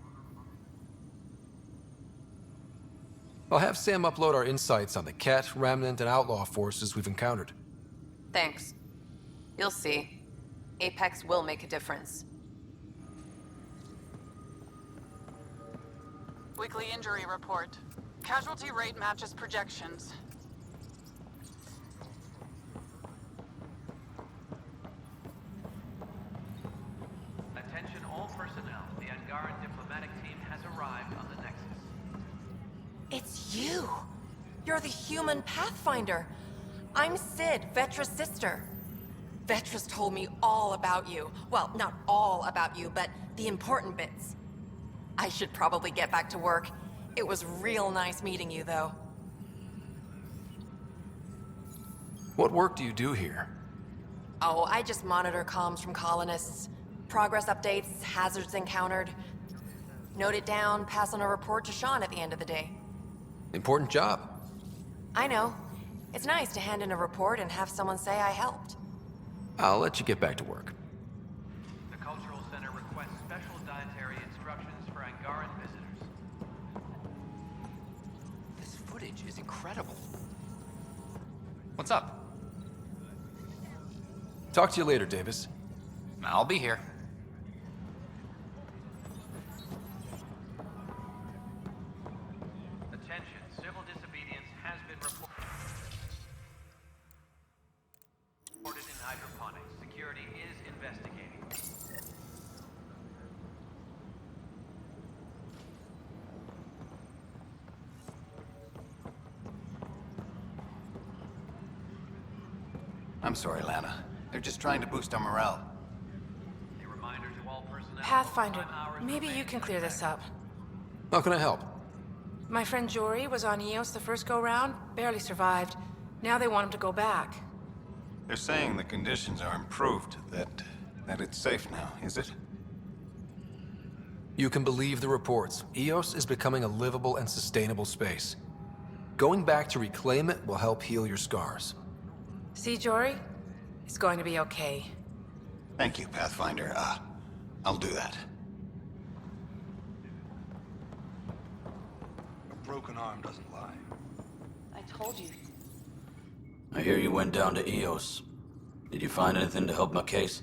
I'll have Sam upload our insights on the Kett, Remnant, and Outlaw forces we've encountered. Thanks. You'll see. Apex will make a difference. Weekly injury report. Casualty rate matches projections. Attention all personnel. The Angaran diplomatic team has arrived on the Nexus. It's you! You're the human Pathfinder. I'm Sid, Vetra's sister. Vetra's told me all about you. Well, not all about you, but the important bits. I should probably get back to work. It was real nice meeting you, though. What work do you do here? Oh, I just monitor comms from colonists. Progress updates, hazards encountered. Note it down, pass on a report to Sean at the end of the day. Important job. I know. It's nice to hand in a report and have someone say I helped. I'll let you get back to work. The Cultural Center requests special dietary instructions for Angaran visitors. This footage is incredible. What's up? Talk to you later, Davis. I'll be here. Attention, civil disobedience has been reported in hydroponics. Security is investigating. I'm sorry, Lana. They're just trying to boost our morale. A reminder to all personnel. Pathfinder, maybe you can clear this up. How can I help? My friend Jory was on Eos the first go-round, barely survived. Now they want him to go back. They're saying the conditions are improved, that it's safe now, is it? You can believe the reports. Eos is becoming a livable and sustainable space. Going back to reclaim it will help heal your scars. See, Jory? It's going to be okay. Thank you, Pathfinder. I'll do that. A broken arm doesn't lie. I told you. I hear you went down to EOS. Did you find anything to help my case?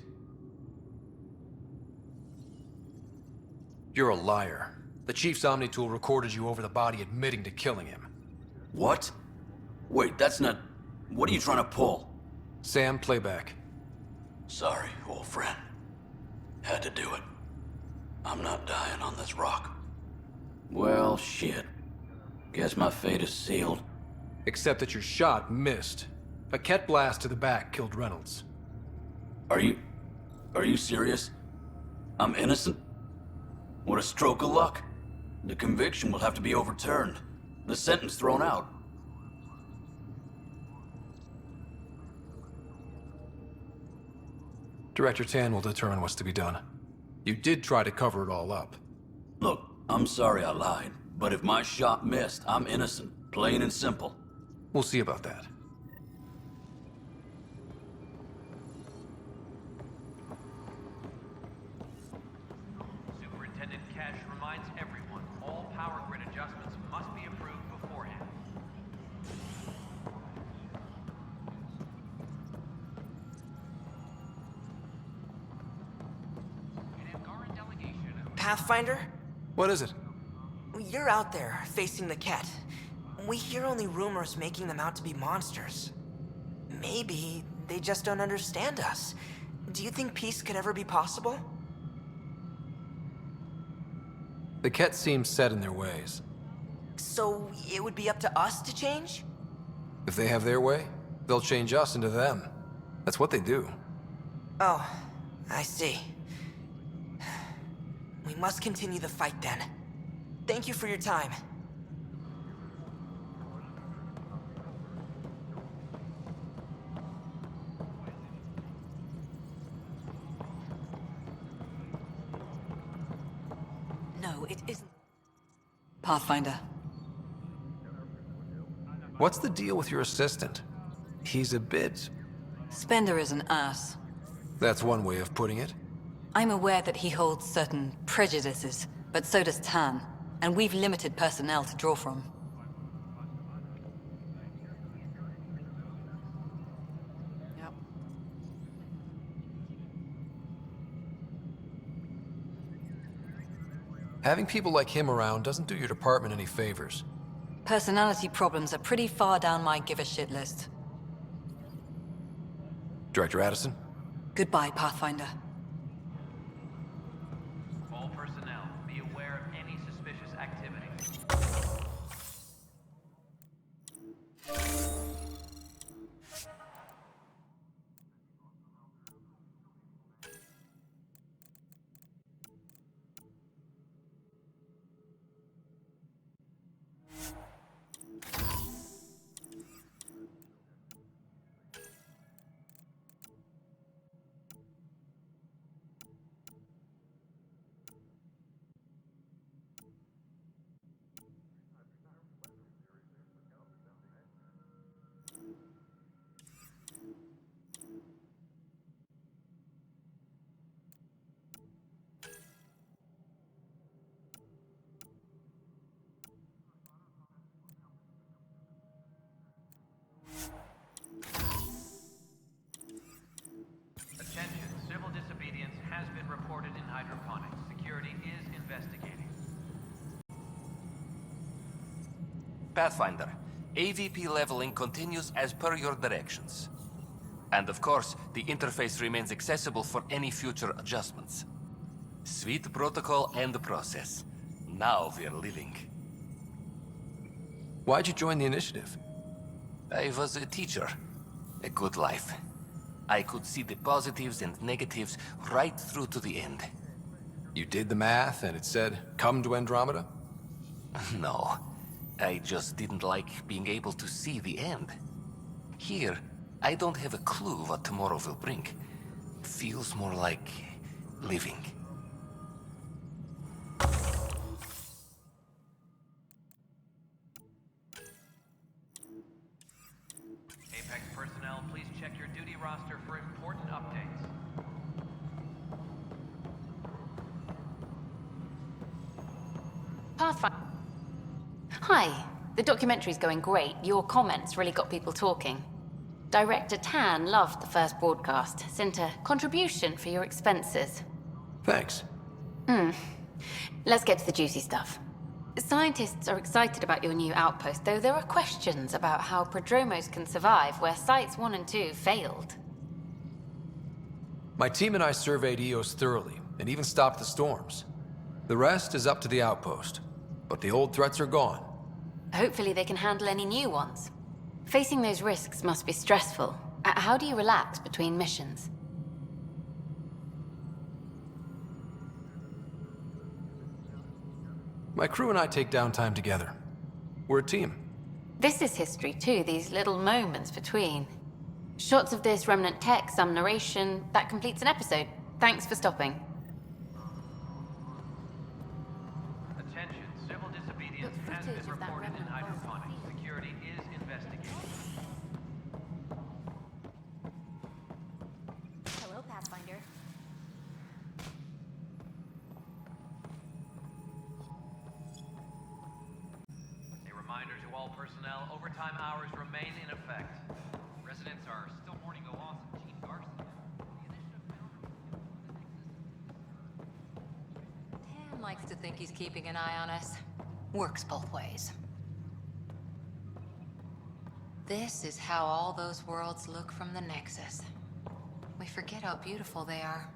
You're a liar. The Chief's Omni-tool recorded you over the body admitting to killing him. What? Wait, that's not... What are you trying to pull? Sam, playback. Sorry, old friend. Had to do it. I'm not dying on this rock. Well, shit. Guess my fate is sealed. Except that your shot missed. A Ket blast to the back killed Reynolds. Are you serious? I'm innocent? What a stroke of luck. The conviction will have to be overturned. The sentence thrown out. Director Tan will determine what's to be done. You did try to cover it all up. Look, I'm sorry I lied, but if my shot missed, I'm innocent. Plain and simple. We'll see about that. Superintendent Cash reminds everyone, all power grid adjustments must be approved beforehand. Pathfinder? What is it? You're out there, facing the Ket. We hear only rumors making them out to be monsters. Maybe they just don't understand us. Do you think peace could ever be possible? The Ket seem set in their ways. So it would be up to us to change? If they have their way, they'll change us into them. That's what they do. Oh, I see. We must continue the fight then. Thank you for your time. No, it isn't. Pathfinder. What's the deal with your assistant? He's a bit... Spender is an ass. That's one way of putting it. I'm aware that he holds certain prejudices, but so does Tan, and we've limited personnel to draw from. Yep. Having people like him around doesn't do your department any favors. Personality problems are pretty far down my give-a-shit list. Director Addison? Goodbye, Pathfinder. All personnel, be aware of any suspicious activity. Attention, civil disobedience has been reported in hydroponics. Security is investigating. Pathfinder, AVP leveling continues as per your directions. And of course, the interface remains accessible for any future adjustments. Sweet protocol and process. Now we're living. Why'd you join the initiative? I was a teacher. A good life. I could see the positives and negatives right through to the end. You did the math and it said, come to Andromeda? No. I just didn't like being able to see the end. Here, I don't have a clue what tomorrow will bring. Feels more like living. Apex personnel, please check your duty roster for important updates. Pathfinder. Hi. The documentary's going great. Your comments really got people talking. Director Tan loved the first broadcast. Sent a contribution for your expenses. Thanks. Let's get to the juicy stuff. Scientists are excited about your new outpost, though there are questions about how prodromos can survive where Sites 1 and 2 failed. My team and I surveyed Eos thoroughly, and even stopped the storms. The rest is up to the outpost, but the old threats are gone. Hopefully they can handle any new ones. Facing those risks must be stressful. How do you relax between missions? My crew and I take downtime together. We're a team. This is history too, these little moments between. Shots of this remnant tech, some narration, that completes an episode. Thanks for stopping. Attention, civil disobedience has been reported in hydroponics. Security is investigating. Hello, Pathfinder. A reminder to all personnel, overtime hours remain in effect. Residents are still mourning the loss of Chief Garcia. Tan likes to think he's keeping an eye on us. Works both ways. This is how all those worlds look from the Nexus. We forget how beautiful they are.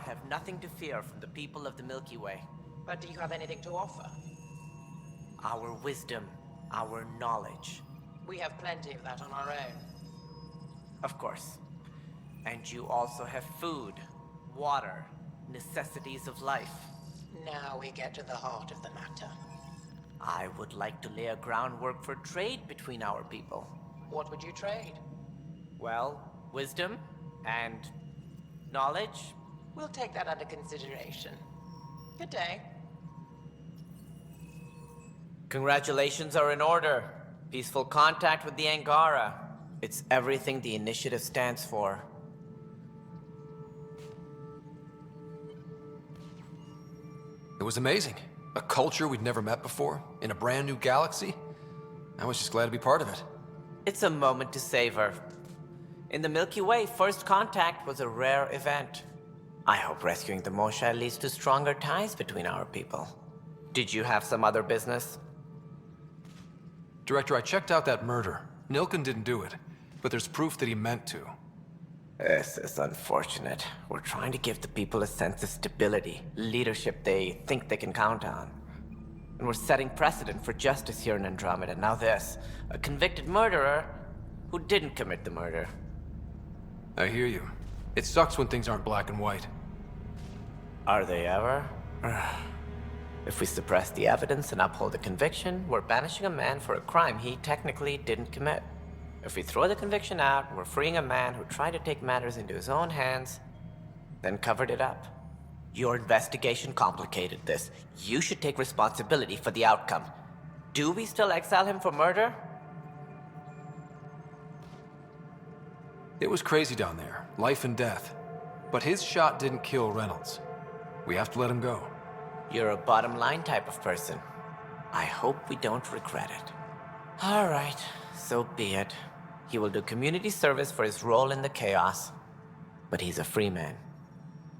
Have nothing to fear from the people of the Milky Way. But do you have anything to offer? Our wisdom, our knowledge. We have plenty of that on our own. Of course. And you also have food, water, necessities of life. Now we get to the heart of the matter. I would like to lay a groundwork for trade between our people. What would you trade? Well, wisdom and knowledge. We'll take that under consideration. Good day. Congratulations are in order. Peaceful contact with the Angara. It's everything the initiative stands for. It was amazing. A culture we'd never met before, in a brand new galaxy. I was just glad to be part of it. It's a moment to savor. In the Milky Way, first contact was a rare event. I hope rescuing the Moshae leads to stronger ties between our people. Did you have some other business? Director, I checked out that murder. Nilken didn't do it, but there's proof that he meant to. This is unfortunate. We're trying to give the people a sense of stability, leadership they think they can count on. And we're setting precedent for justice here in Andromeda. Now this, a convicted murderer who didn't commit the murder. I hear you. It sucks when things aren't black and white. Are they ever? If we suppress the evidence and uphold the conviction, we're banishing a man for a crime he technically didn't commit. If we throw the conviction out, we're freeing a man who tried to take matters into his own hands, then covered it up. Your investigation complicated this. You should take responsibility for the outcome. Do we still exile him for murder? It was crazy down there, life and death. But his shot didn't kill Reynolds. We have to let him go. You're a bottom line type of person. I hope we don't regret it. All right, so be it. He will do community service for his role in the chaos. But he's a free man.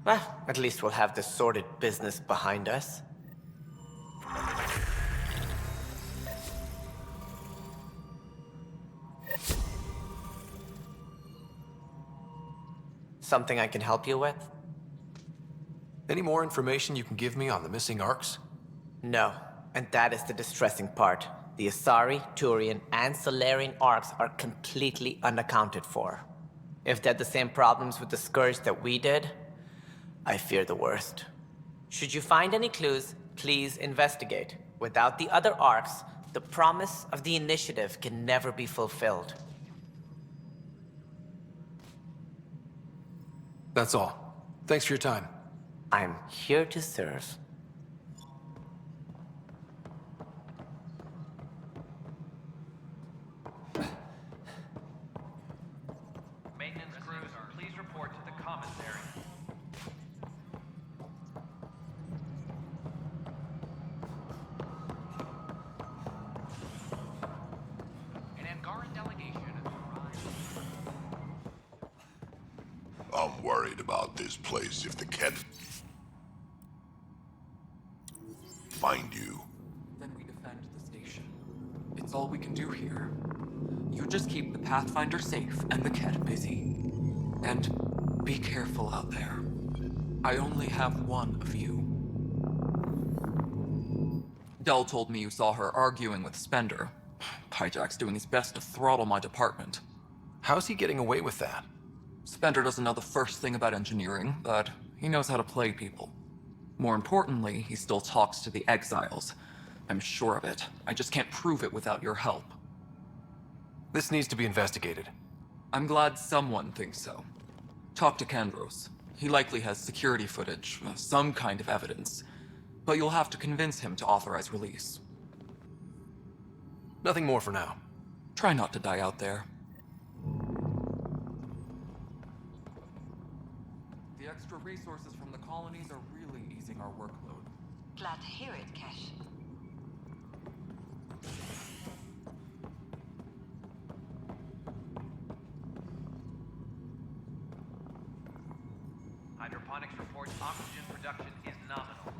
Well, at least we'll have the sordid business behind us. Something I can help you with? Any more information you can give me on the missing arcs? No, and that is the distressing part. The Asari, Turian, and Solarian arcs are completely unaccounted for. If they had the same problems with the Scourge that we did, I fear the worst. Should you find any clues, please investigate. Without the other arcs, the promise of the initiative can never be fulfilled. That's all. Thanks for your time. I'm here to serve. Maintenance crews, please report to the commissary. An Angaran delegation I'm worried about this place if the cat find you. Then we defend the station. It's all we can do here. You just keep the Pathfinder safe and the Ket busy. And be careful out there. I only have one of you. Dell told me you saw her arguing with Spender. Pyjack's doing his best to throttle my department. How's he getting away with that? Spender doesn't know the first thing about engineering, but he knows how to play people. More importantly, he still talks to the exiles. I'm sure of it. I just can't prove it without your help. This needs to be investigated. I'm glad someone thinks so. Talk to Kandros. He likely has security footage, some kind of evidence. But you'll have to convince him to authorize release. Nothing more for now. Try not to die out there. The extra resources from the colonies are really easing our workload. Glad to hear it, Cash. Hydroponics reports oxygen production is nominal.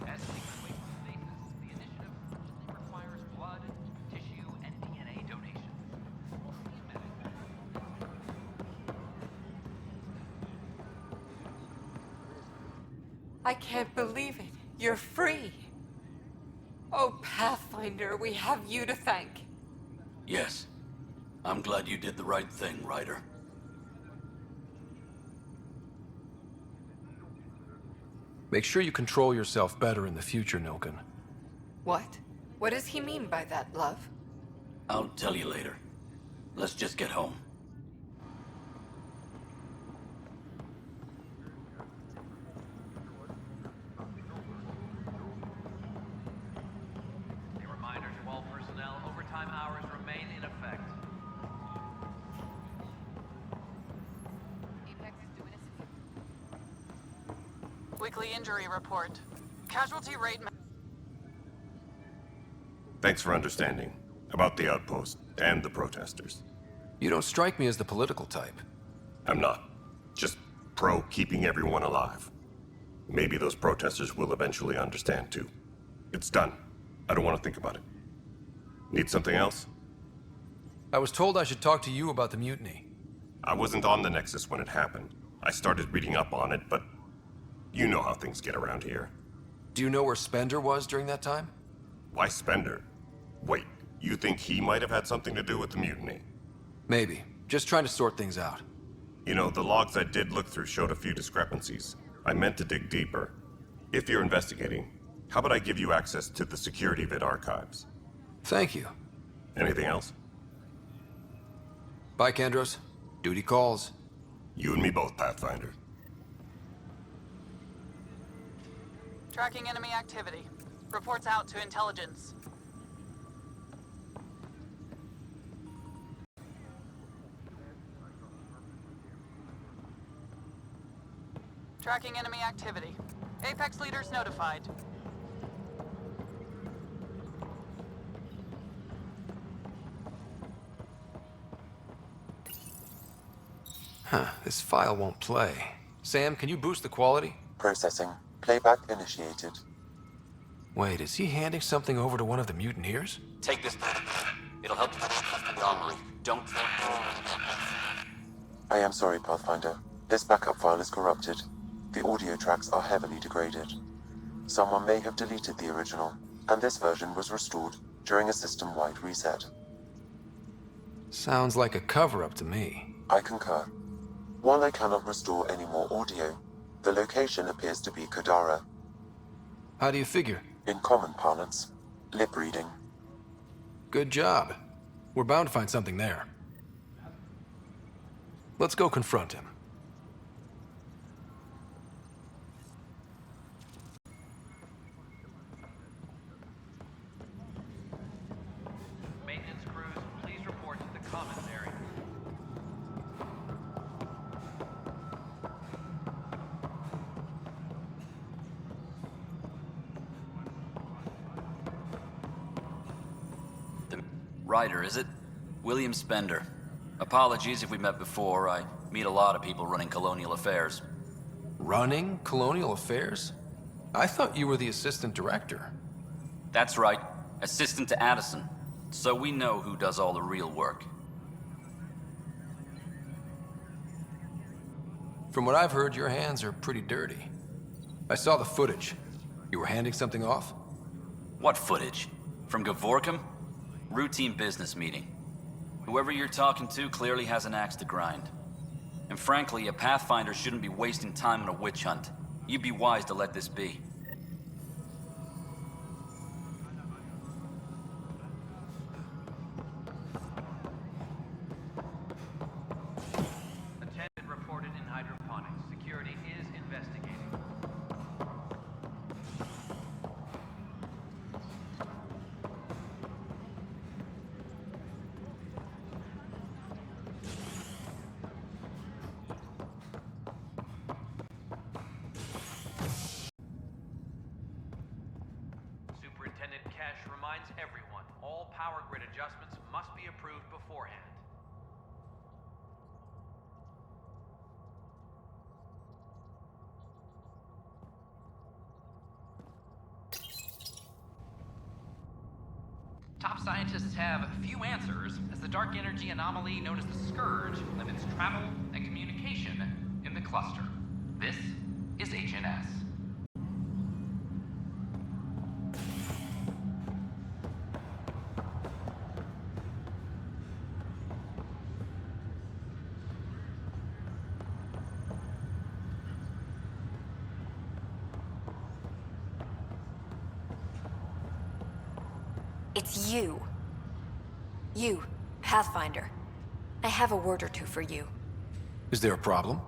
As things wait for stasis, the initiative urgently requires blood, tissue, and DNA donations. I can't believe it. You're free. Oh, Pathfinder, we have you to thank. Yes. I'm glad you did the right thing, Ryder. Make sure you control yourself better in the future, Nilken. What? What does he mean by that, love? I'll tell you later. Let's just get home. A reminder to all personnel, overtime hours remain in effect. Weekly injury report. Casualty rate. Thanks for understanding. About the outpost and the protesters. You don't strike me as the political type. I'm not. Just pro keeping everyone alive. Maybe those protesters will eventually understand too. It's done. I don't want to think about it. Need something else? I was told I should talk to you about the mutiny. I wasn't on the Nexus when it happened. I started reading up on it, but you know how things get around here. Do you know where Spender was during that time? Why Spender? Wait, you think he might have had something to do with the mutiny? Maybe. Just trying to sort things out. You know, the logs I did look through showed a few discrepancies. I meant to dig deeper. If you're investigating, how about I give you access to the security vid archives? Thank you. Anything else? Bye, Kandros. Duty calls. You and me both, Pathfinder. Tracking enemy activity. Reports out to intelligence. Tracking enemy activity. Apex leaders notified. Huh, this file won't play. Sam, can you boost the quality? Processing. Playback initiated. Wait, is he handing something over to one of the mutineers? Take this. It'll help you the armory. Don't. I am sorry, Pathfinder. This backup file is corrupted. The audio tracks are heavily degraded. Someone may have deleted the original, and this version was restored during a system-wide reset. Sounds like a cover-up to me. I concur. While I cannot restore any more audio, the location appears to be Kadara. How do you figure? In common parlance, lip reading. Good job. We're bound to find something there. Let's go confront him. Ryder, is it? William Spender. Apologies if we met before. I meet a lot of people running colonial affairs. Running colonial affairs? I thought you were the assistant director. That's right. Assistant to Addison. So we know who does all the real work. From what I've heard, your hands are pretty dirty. I saw the footage. You were handing something off? What footage? From Gavorkum? Routine business meeting. Whoever you're talking to clearly has an axe to grind. And frankly, a Pathfinder shouldn't be wasting time on a witch hunt. You'd be wise to let this be. Attendant reported in hydroponics. Security is investigating. Superintendent Cash reminds everyone, all power grid adjustments must be approved beforehand. Top scientists have few answers, as the dark energy anomaly known as the Scourge limits travel and communication in the cluster. This is HNS. It's you. You, Pathfinder. I have a word or two for you. Is there a problem?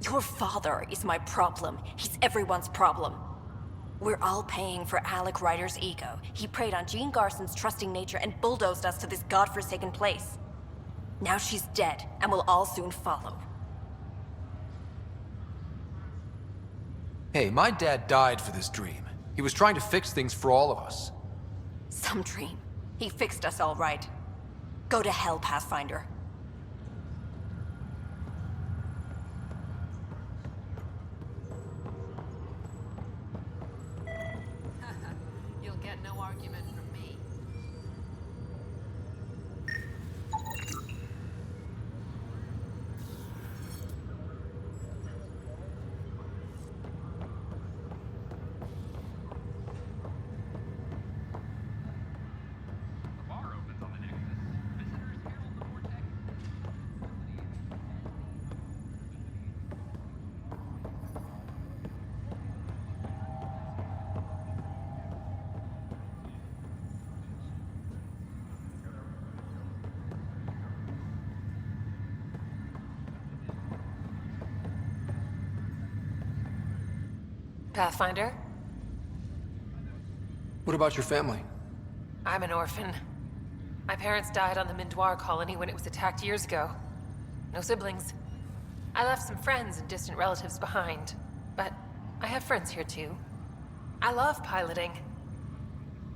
Your father is my problem. He's everyone's problem. We're all paying for Alec Ryder's ego. He preyed on Jean Garson's trusting nature and bulldozed us to this godforsaken place. Now she's dead, and we'll all soon follow. Hey, my dad died for this dream. He was trying to fix things for all of us. Some dream. He fixed us all right. Go to hell, Pathfinder. You'll get no argument from me. The bar opens on the Nexus. Visitors herald the vortex. Pathfinder? What about your family? I'm an orphan. My parents died on the Mindoir colony when it was attacked years ago. No siblings. I left some friends and distant relatives behind, but I have friends here too. I love piloting,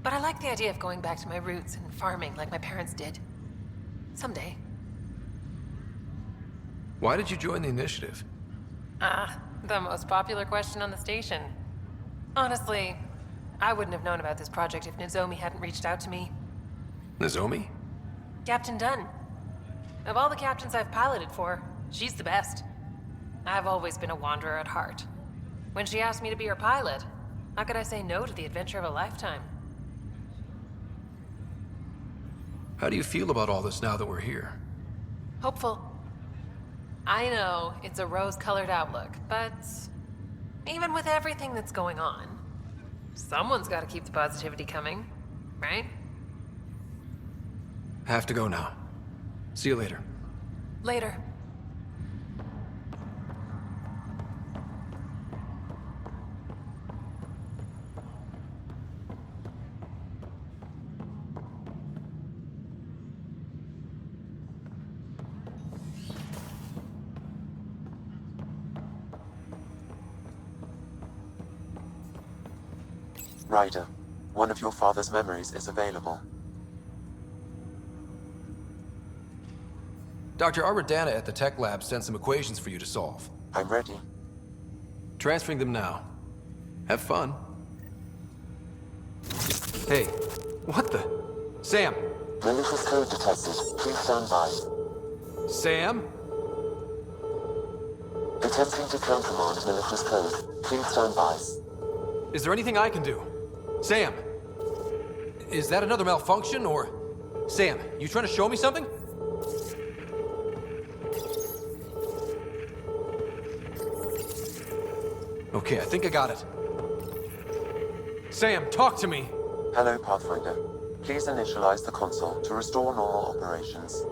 but I like the idea of going back to my roots and farming like my parents did. Someday. Why did you join the initiative? The most popular question on the station. Honestly, I wouldn't have known about this project if Nozomi hadn't reached out to me. Nozomi? Captain Dunn. Of all the captains I've piloted for, she's the best. I've always been a wanderer at heart. When she asked me to be her pilot, how could I say no to the adventure of a lifetime? How do you feel about all this now that we're here? Hopeful. I know it's a rose-colored outlook, but even with everything that's going on, someone's got to keep the positivity coming, right? Have to go now. See you later. Later. Ryder, one of your father's memories is available. Dr. Aradana at the tech lab sent some equations for you to solve. I'm ready. Transferring them now. Have fun. Hey, what the? Sam! Malicious code detected. Please stand by. Sam? Attempting to countermand malicious code. Please stand by. Is there anything I can do? Sam! Is that another malfunction, or... Sam, you trying to show me something? Okay, I think I got it. Sam, talk to me! Hello, Pathfinder. Please initialize the console to restore normal operations.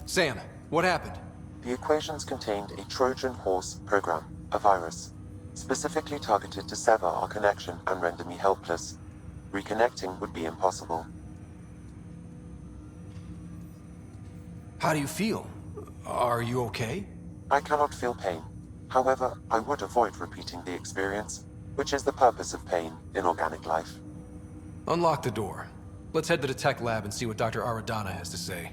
Sam, what happened? The equations contained a Trojan horse program, a virus, specifically targeted to sever our connection and render me helpless. Reconnecting would be impossible. How do you feel? Are you okay? I cannot feel pain. However, I would avoid repeating the experience, which is the purpose of pain in organic life. Unlock the door. Let's head to the tech lab and see what Dr. Aradana has to say.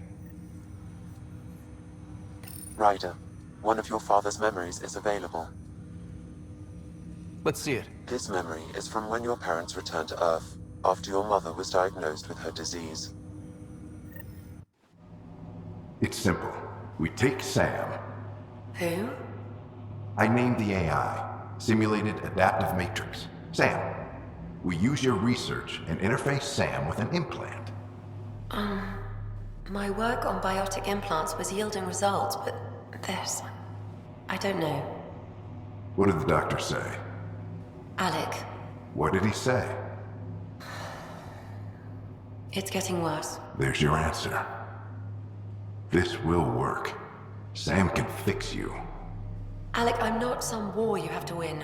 Ryder, one of your father's memories is available. Let's see it. This memory is from when your parents returned to Earth, after your mother was diagnosed with her disease. It's simple. We take Sam. Who? I named the AI, Simulated Adaptive Matrix. Sam. We use your research and interface Sam with an implant. My work on biotic implants was yielding results, but this... I don't know. What did the doctor say? Alec, What did he say? it's getting worse. There's your answer. This will work. Sam can fix you. Alec, I'm not some war you have to win.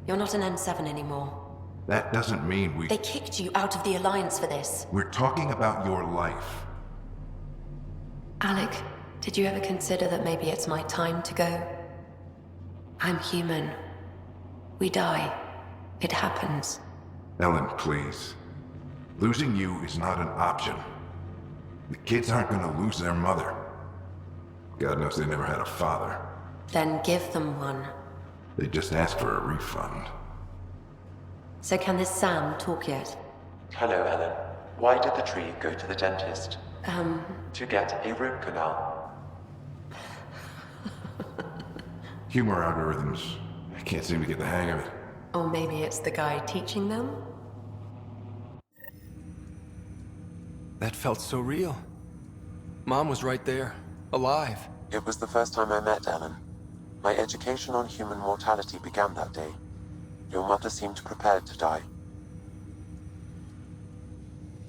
You're not an N7 anymore. That doesn't mean we... They kicked you out of the Alliance for this. We're talking about your life. Alec, did you ever consider that maybe it's my time to go? I'm human. We die. It happens. Ellen, please. Losing you is not an option. The kids aren't gonna lose their mother. God knows they never had a father. Then give them one. They just asked for a refund. So can this Sam talk yet? Hello, Ellen. Why did the tree go to the dentist? To get a root canal. Humor algorithms. I can't seem to get the hang of it. Or maybe it's the guy teaching them? That felt so real. Mom was right there, alive. It was the first time I met Ellen. My education on human mortality began that day. Your mother seemed prepared to die.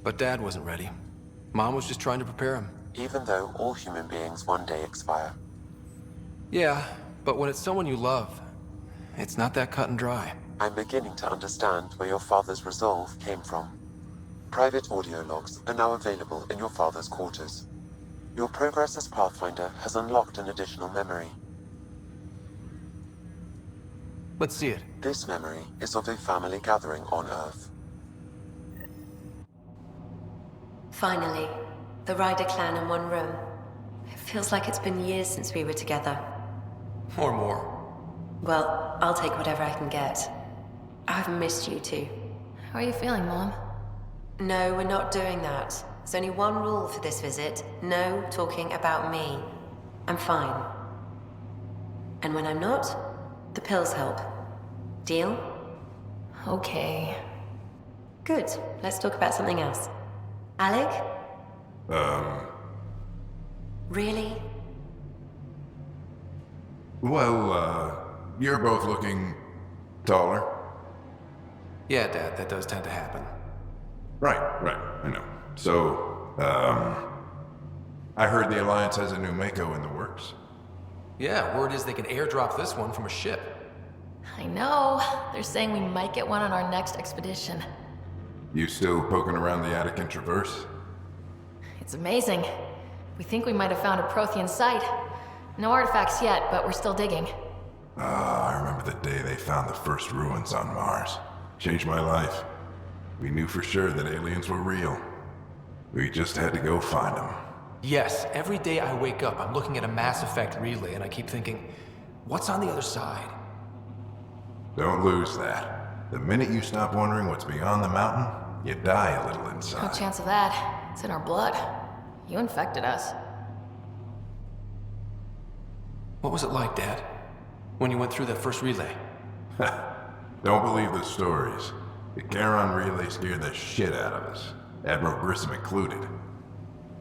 But Dad wasn't ready. Mom was just trying to prepare him. Even though all human beings one day expire. Yeah, but when it's someone you love, it's not that cut and dry. I'm beginning to understand where your father's resolve came from. Private audio logs are now available in your father's quarters. Your progress as Pathfinder has unlocked an additional memory. Let's see it. This memory is of a family gathering on Earth. Finally, the Ryder clan in one room. It feels like it's been years since we were together. Or more. Well, I'll take whatever I can get. I've missed you too. How are you feeling, Mom? No, we're not doing that. There's only one rule for this visit. No talking about me. I'm fine. And when I'm not, the pills help. Deal? Okay. Good. Let's talk about something else. Alec? Really? Well, you're both looking taller. Yeah, Dad, that does tend to happen. Right, I know. So, I heard the Alliance has a new Mako in the works. Yeah, word is they can airdrop this one from a ship. I know. They're saying we might get one on our next expedition. You still poking around the Attic and Traverse? It's amazing. We think we might have found a Prothean site. No artifacts yet, but we're still digging. I remember the day they found the first ruins on Mars. Changed my life. We knew for sure that aliens were real. We just had to go find them. Yes, every day I wake up, I'm looking at a Mass Effect relay and I keep thinking, what's on the other side? Don't lose that. The minute you stop wondering what's beyond the mountain, you die a little No inside. chance of that. It's in our blood. You infected us. What was it like, Dad? When you went through that first relay? Don't believe the stories. The Charon relay scared the shit out of us. Admiral Grissom included.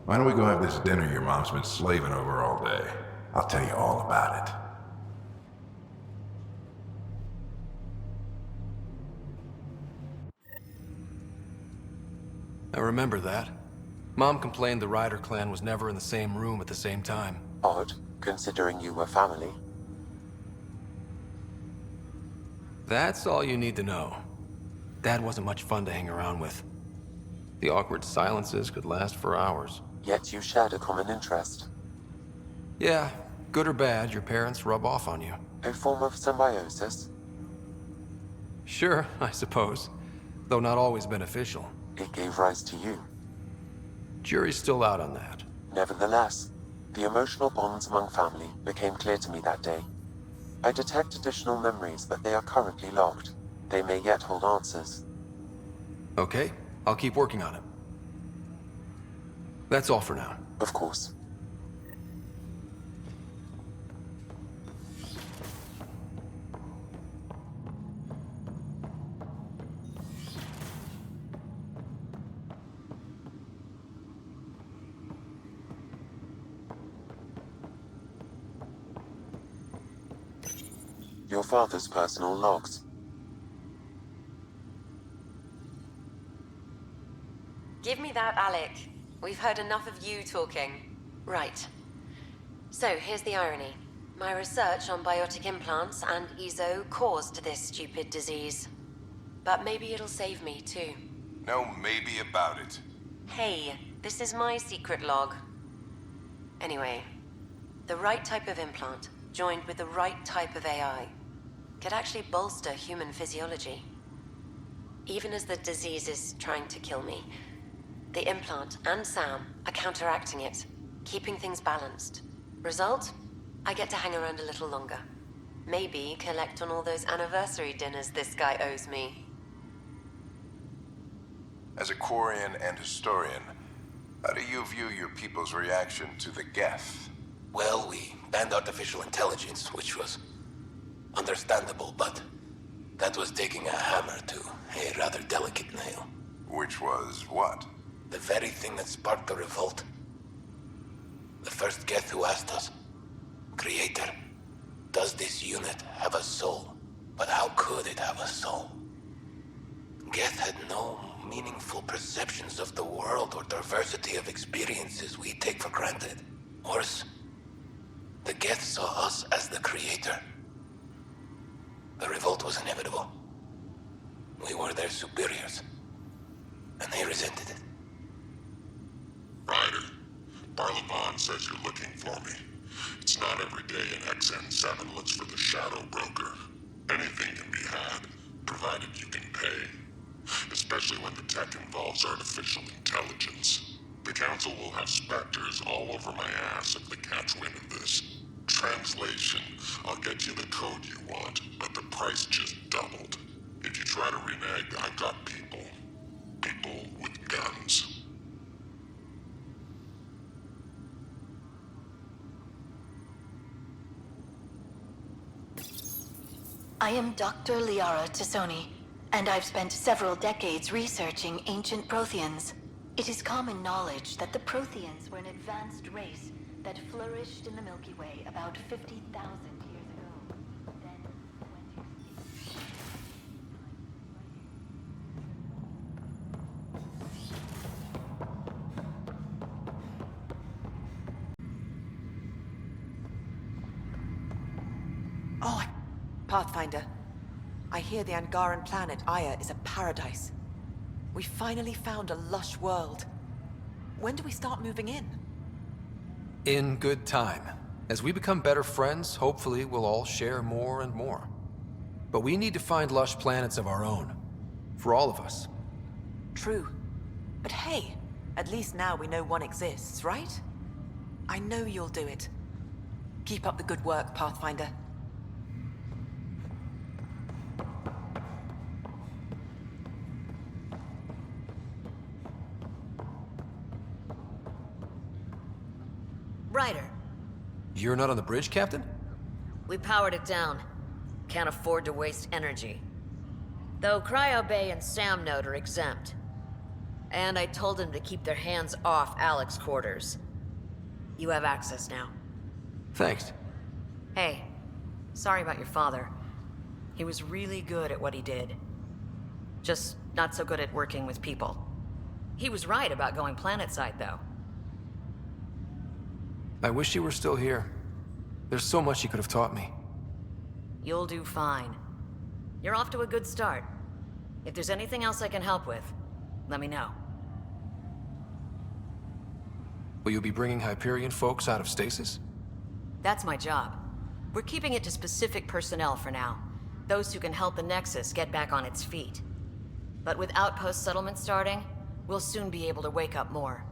Why don't we go have this dinner your mom's been slaving over all day? I'll tell you all about it. I remember that. Mom complained the Ryder clan was never in the same room at the same time. Odd, considering you were family. That's all you need to know. Dad wasn't much fun to hang around with. The awkward silences could last for hours. Yet you shared a common interest. Yeah, good or bad, your parents rub off on you. A form of symbiosis? Sure, I suppose. Though not always beneficial. It gave rise to you. Jury's still out on that. Nevertheless, the emotional bonds among family became clear to me that day. I detect additional memories, but they are currently locked. They may yet hold answers. Okay, I'll keep working on it. That's all for now. Of course. Your father's personal logs. Give me that, Alec. We've heard enough of you talking. Right. So, here's the irony. My research on biotic implants and EZO caused this stupid disease. But maybe it'll save me, too. No maybe about it. Hey, this is my secret log. Anyway, the right type of implant, joined with the right type of AI, could actually bolster human physiology. Even as the disease is trying to kill me, the implant and Sam are counteracting it, keeping things balanced. Result? I get to hang around a little longer. Maybe collect on all those anniversary dinners this guy owes me. As a Quarian and historian, how do you view your people's reaction to the Geth? Well, we banned artificial intelligence, which was understandable, but that was taking a hammer to a rather delicate nail. Which was what? The very thing that sparked the revolt. The first Geth who asked us, Creator, does this unit have a soul? But how could it have a soul? Geth had no meaningful perceptions of the world or diversity of experiences we take for granted. Worse, the Geth saw us as the Creator. The revolt was inevitable. We were their superiors, and they resented it. Ryder, Barlavon says you're looking for me. It's not every day an XN7 looks for the Shadow Broker. Anything can be had, provided you can pay. Especially when the tech involves artificial intelligence. The Council will have specters all over my ass if they catch wind of this. Translation, I'll get you the code you want, but the price just doubled. If you try to renege, I've got people. People with guns. I am Dr. Liara Tassoni, and I've spent several decades researching ancient Protheans. It is common knowledge that the Protheans were an advanced race that flourished in the Milky Way about 50,000 years ago. Oh, Pathfinder. I hear the Angaran planet, Aya, is a paradise. We finally found a lush world. When do we start moving in? In good time. As we become better friends, hopefully we'll all share more and more. But we need to find lush planets of our own. For all of us. True. But hey, at least now we know one exists, right? I know you'll do it. Keep up the good work, Pathfinder. Ryder, You're not on the bridge, Captain? we powered it down. Can't afford to waste energy. Though Cryo Bay and Sam Node are exempt. And I told them to keep their hands off Alec's quarters. You have access now. Thanks. Hey, sorry about your father. He was really good at what he did. Just not so good at working with people. He was right about going planetside, though. I wish you were still here. There's so much you could have taught me. You'll do fine. You're off to a good start. If there's anything else I can help with, let me know. Will you be bringing Hyperion folks out of stasis? That's my job. We're keeping it to specific personnel for now. Those who can help the Nexus get back on its feet. But with outpost settlement starting, we'll soon be able to wake up more.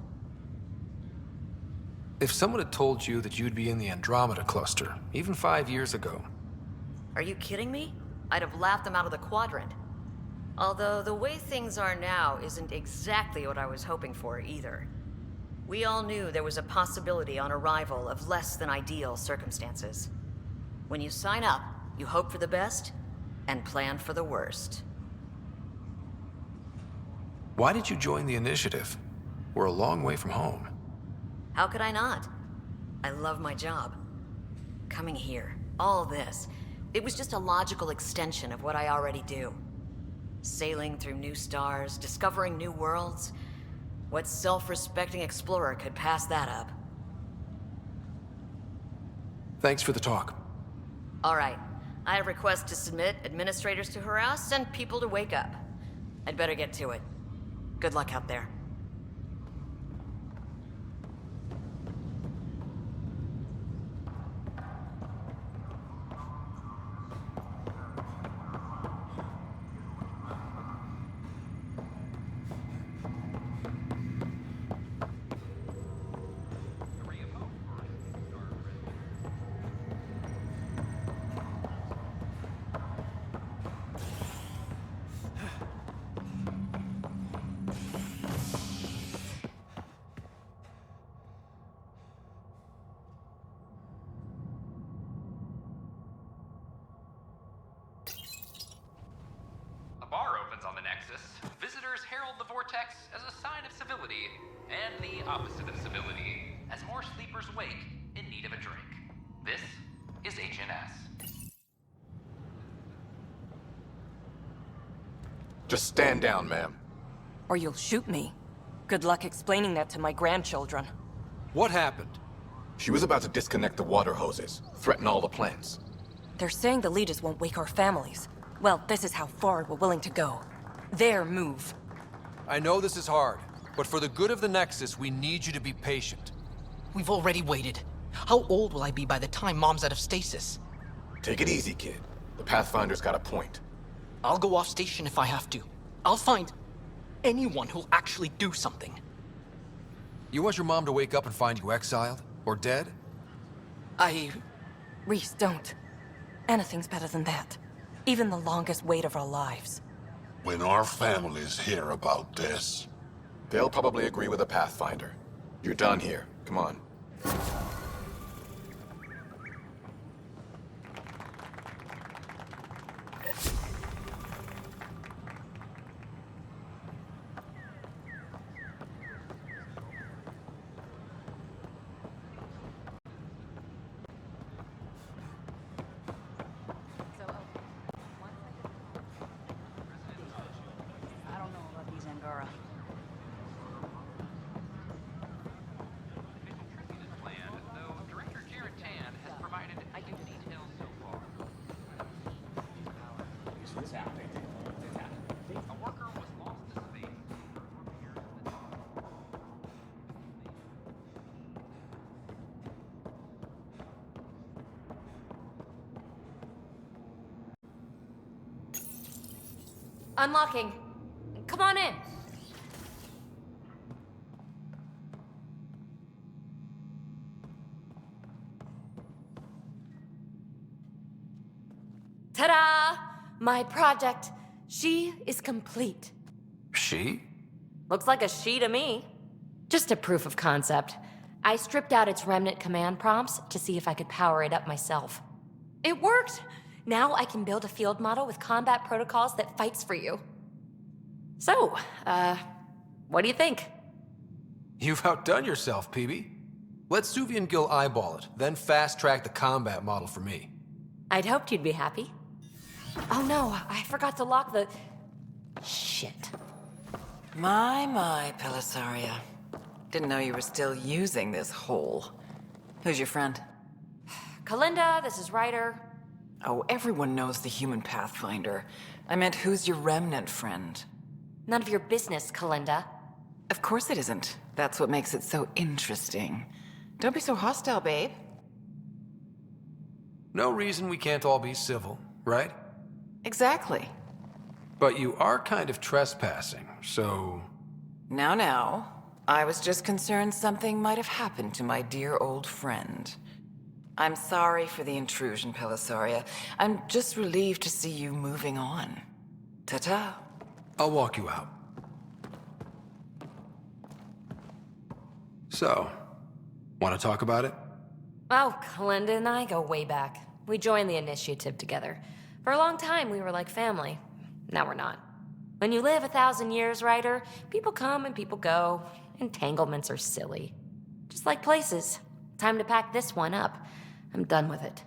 If someone had told you that you'd be in the Andromeda cluster, even 5 years ago... Are you kidding me? I'd have laughed them out of the quadrant. Although the way things are now isn't exactly what I was hoping for either. We all knew there was a possibility on arrival of less than ideal circumstances. When you sign up, you hope for the best and plan for the worst. Why did you join the Initiative? We're a long way from home. How could I not? I love my job. Coming here, all this, it was just a logical extension of what I already do. Sailing through new stars, discovering new worlds. What self-respecting explorer could pass that up? Thanks for the talk. All right. I have requests to submit, administrators to harass, and people to wake up. I'd better get to it. Good luck out there. On the Nexus, visitors herald the vortex as a sign of civility, and the opposite of civility, as more sleepers wake in need of a drink. This is HNS. Just stand down, ma'am. Or you'll shoot me. Good luck explaining that to my grandchildren. What happened? She was about to disconnect the water hoses, threaten all the plants. They're saying the leaders won't wake our families. Well, this is how far we're willing to go. Their move. I know this is hard, but for the good of the Nexus, we need you to be patient. We've already waited. How old will I be by the time Mom's out of stasis? Take it easy, kid. The Pathfinder's got a point. I'll go off station if I have to. I'll find anyone who'll actually do something. You want your mom to wake up and find you exiled? Or dead? Reese, don't. Anything's better than that. Even the longest wait of our lives. When our families hear about this... They'll probably agree with the Pathfinder. You're done here. Come on. Unlocking. Come on in. Ta-da! My project. She is complete. She? Looks like a she to me. Just a proof of concept. I stripped out its remnant command prompts to see if I could power it up myself. It worked! Now I can build a field model with combat protocols that fights for you. So, what do you think? You've outdone yourself, PB. Let Suvi and Gil eyeball it, then fast-track the combat model for me. I'd hoped you'd be happy. Oh no, I forgot to lock the... Shit. My, Pelisaria. Didn't know you were still using this hole. Who's your friend? Kalinda, this is Ryder. Oh, everyone knows the human Pathfinder. I meant, who's your remnant friend? None of your business, Kalinda. Of course it isn't. That's what makes it so interesting. Don't be so hostile, babe. No reason we can't all be civil, right? Exactly. But you are kind of trespassing, so... Now. I was just concerned something might have happened to my dear old friend. I'm sorry for the intrusion, Pelisaria. I'm just relieved to see you moving on. Ta-ta. I'll walk you out. So, want to talk about it? Oh, Kalinda and I go way back. We joined the initiative together. For a long time, we were like family. Now we're not. When you live 1,000 years, Ryder, people come and people go. Entanglements are silly. Just like places. Time to pack this one up. I'm done with it.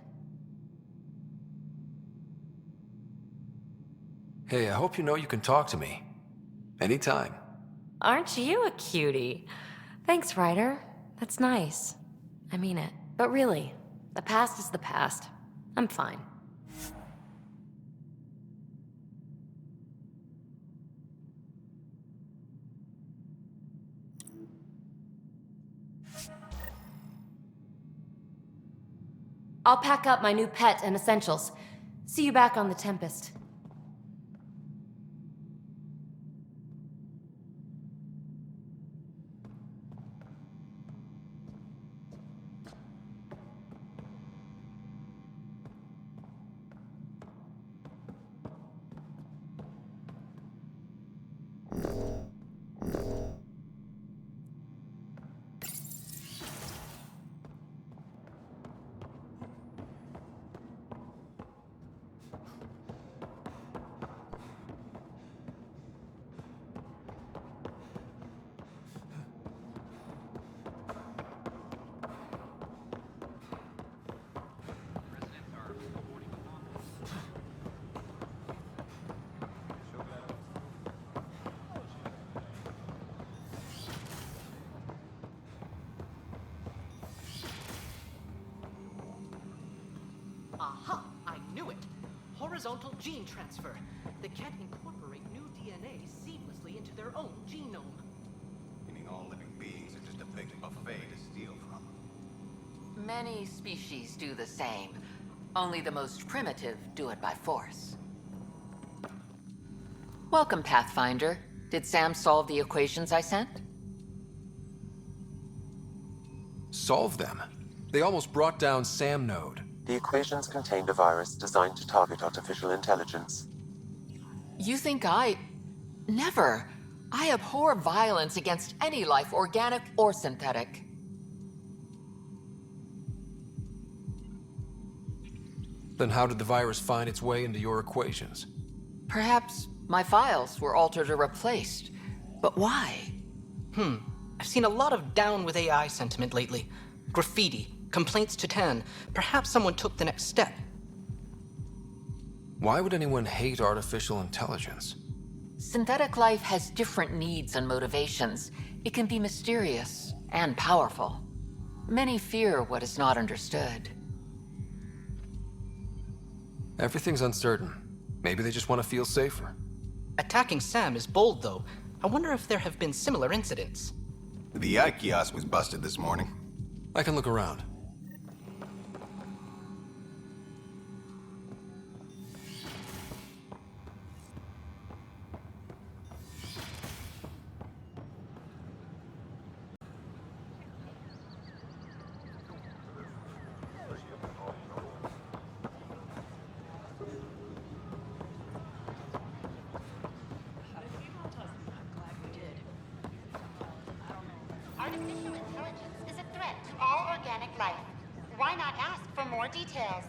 Hey, I hope you know you can talk to me. Anytime. Aren't you a cutie? Thanks, Ryder. That's nice. I mean it. But really, the past is the past. I'm fine. I'll pack up my new pet and essentials. See you back on the Tempest. Aha! I knew it! Horizontal gene transfer. They can't incorporate new DNA seamlessly into their own genome. Meaning all living beings are just a big buffet to steal from. Many species do the same. Only the most primitive do it by force. Welcome, Pathfinder. Did Sam solve the equations I sent? Solve them? They almost brought down Sam Node. The equations contained a virus designed to target artificial intelligence. You think Never. I abhor violence against any life, organic or synthetic. Then how did the virus find its way into your equations? Perhaps my files were altered or replaced. But why? I've seen a lot of down with AI sentiment lately. Graffiti, complaints to 10. Perhaps someone took the next step. Why would anyone hate artificial intelligence? Synthetic life has different needs and motivations. It can be mysterious and powerful. Many fear what is not understood. Everything's uncertain. Maybe they just want to feel safer. Attacking Sam is bold, though. I wonder if there have been similar incidents. The eye kiosk was busted this morning. I can look around. artificial intelligence is a threat to all organic life. Why not ask for more details?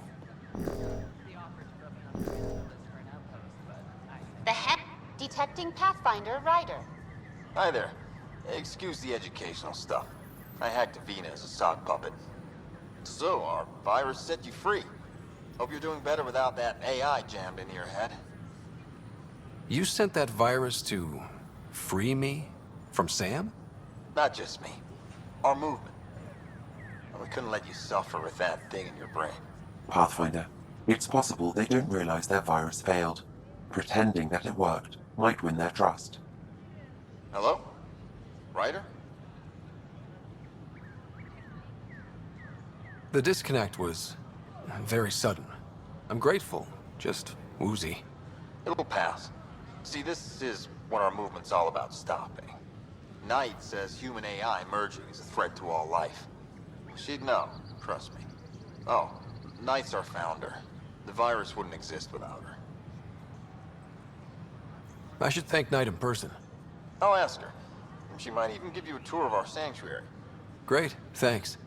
The head detecting Pathfinder Ryder. Hi there. Excuse the educational stuff. I hacked Avina as a sock puppet. So, our virus set you free. Hope you're doing better without that AI jammed into your head. You sent that virus to free me from Sam? Not just me. Our movement. We couldn't let you suffer with that thing in your brain. Pathfinder, it's possible they don't realize their virus failed. Pretending that it worked might win their trust. Hello? Ryder? The disconnect was very sudden. I'm grateful, just woozy. It'll pass. See, this is what our movement's all about stopping. Knight says human AI merging is a threat to all life. She'd know, trust me. Oh, Knight's our founder. The virus wouldn't exist without her. I should thank Knight in person. I'll ask her. She might even give you a tour of our sanctuary. Great, thanks.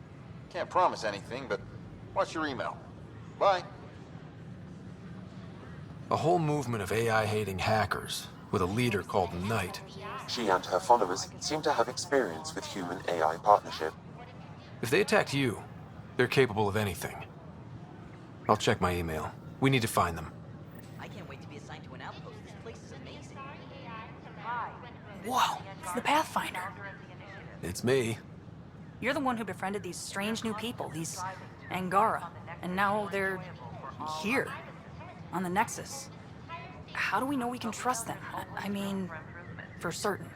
Can't promise anything, but watch your email. Bye. A whole movement of AI-hating hackers, with a leader called Knight. She and her followers seem to have experience with human-AI partnership. If they attacked you, they're capable of anything. I'll check my email. We need to find them. I can't wait to be assigned to an outpost. This place is amazing. Whoa, it's the Pathfinder. It's me. You're the one who befriended these strange new people, these Angara, and now they're here, on the Nexus. How do we know we can trust them? I mean, for certain.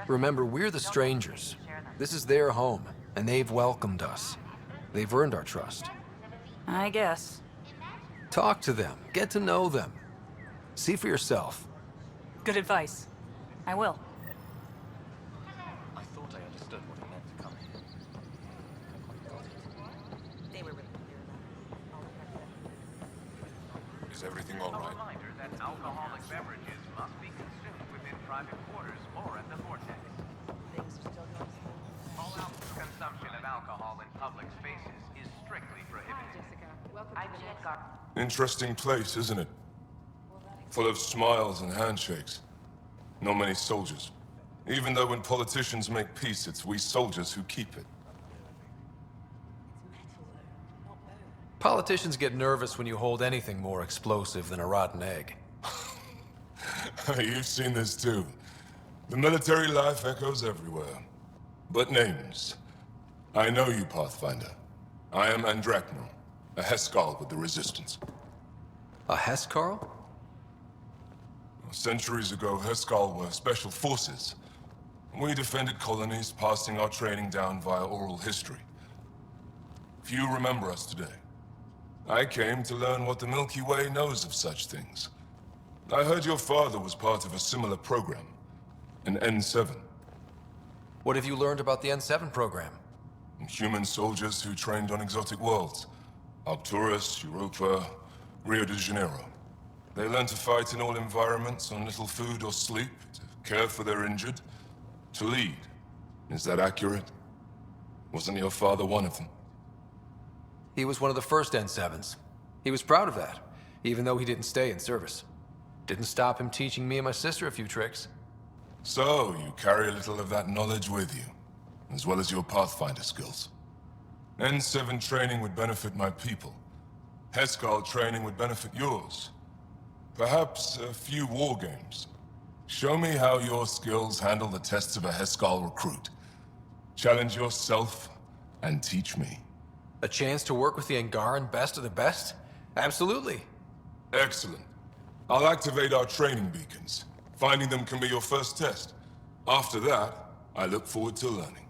Remember, we're the strangers. This is their home, and they've welcomed us. They've earned our trust. I guess. Talk to them. Get to know them. See for yourself. Good advice. I will. I thought I understood what it meant to come here. They were really clear about it. Is everything all right? A reminder that alcoholic beverages must be consumed within private quarters or at the vortex. All consumption of alcohol in public spaces is strictly prohibited. Interesting place, isn't it? Full of smiles and handshakes. Not many soldiers. Even though when politicians make peace, it's we soldiers who keep it. Politicians get nervous when you hold anything more explosive than a rotten egg. You've seen this too. The military life echoes everywhere. But names. I know you, Pathfinder. I am Andromeda, a Heskal with the Resistance. A Heskal? Centuries ago, Heskal were special forces. We defended colonies, passing our training down via oral history. Few remember us today. I came to learn what the Milky Way knows of such things. I heard your father was part of a similar program, an N7. What have you learned about the N7 program? Human soldiers who trained on exotic worlds. Arcturus, Europa, Rio de Janeiro. They learn to fight in all environments on little food or sleep, to care for their injured, to lead. Is that accurate? Wasn't your father one of them? He was one of the first N7s. He was proud of that, even though he didn't stay in service. Didn't stop him teaching me and my sister a few tricks. So, you carry a little of that knowledge with you, as well as your Pathfinder skills. N7 training would benefit my people. Heskal training would benefit yours. Perhaps a few war games. Show me how your skills handle the tests of a Heskal recruit. Challenge yourself, and teach me. A chance to work with the Angaran best of the best? Absolutely. Excellent. I'll activate our training beacons. Finding them can be your first test. After that, I look forward to learning.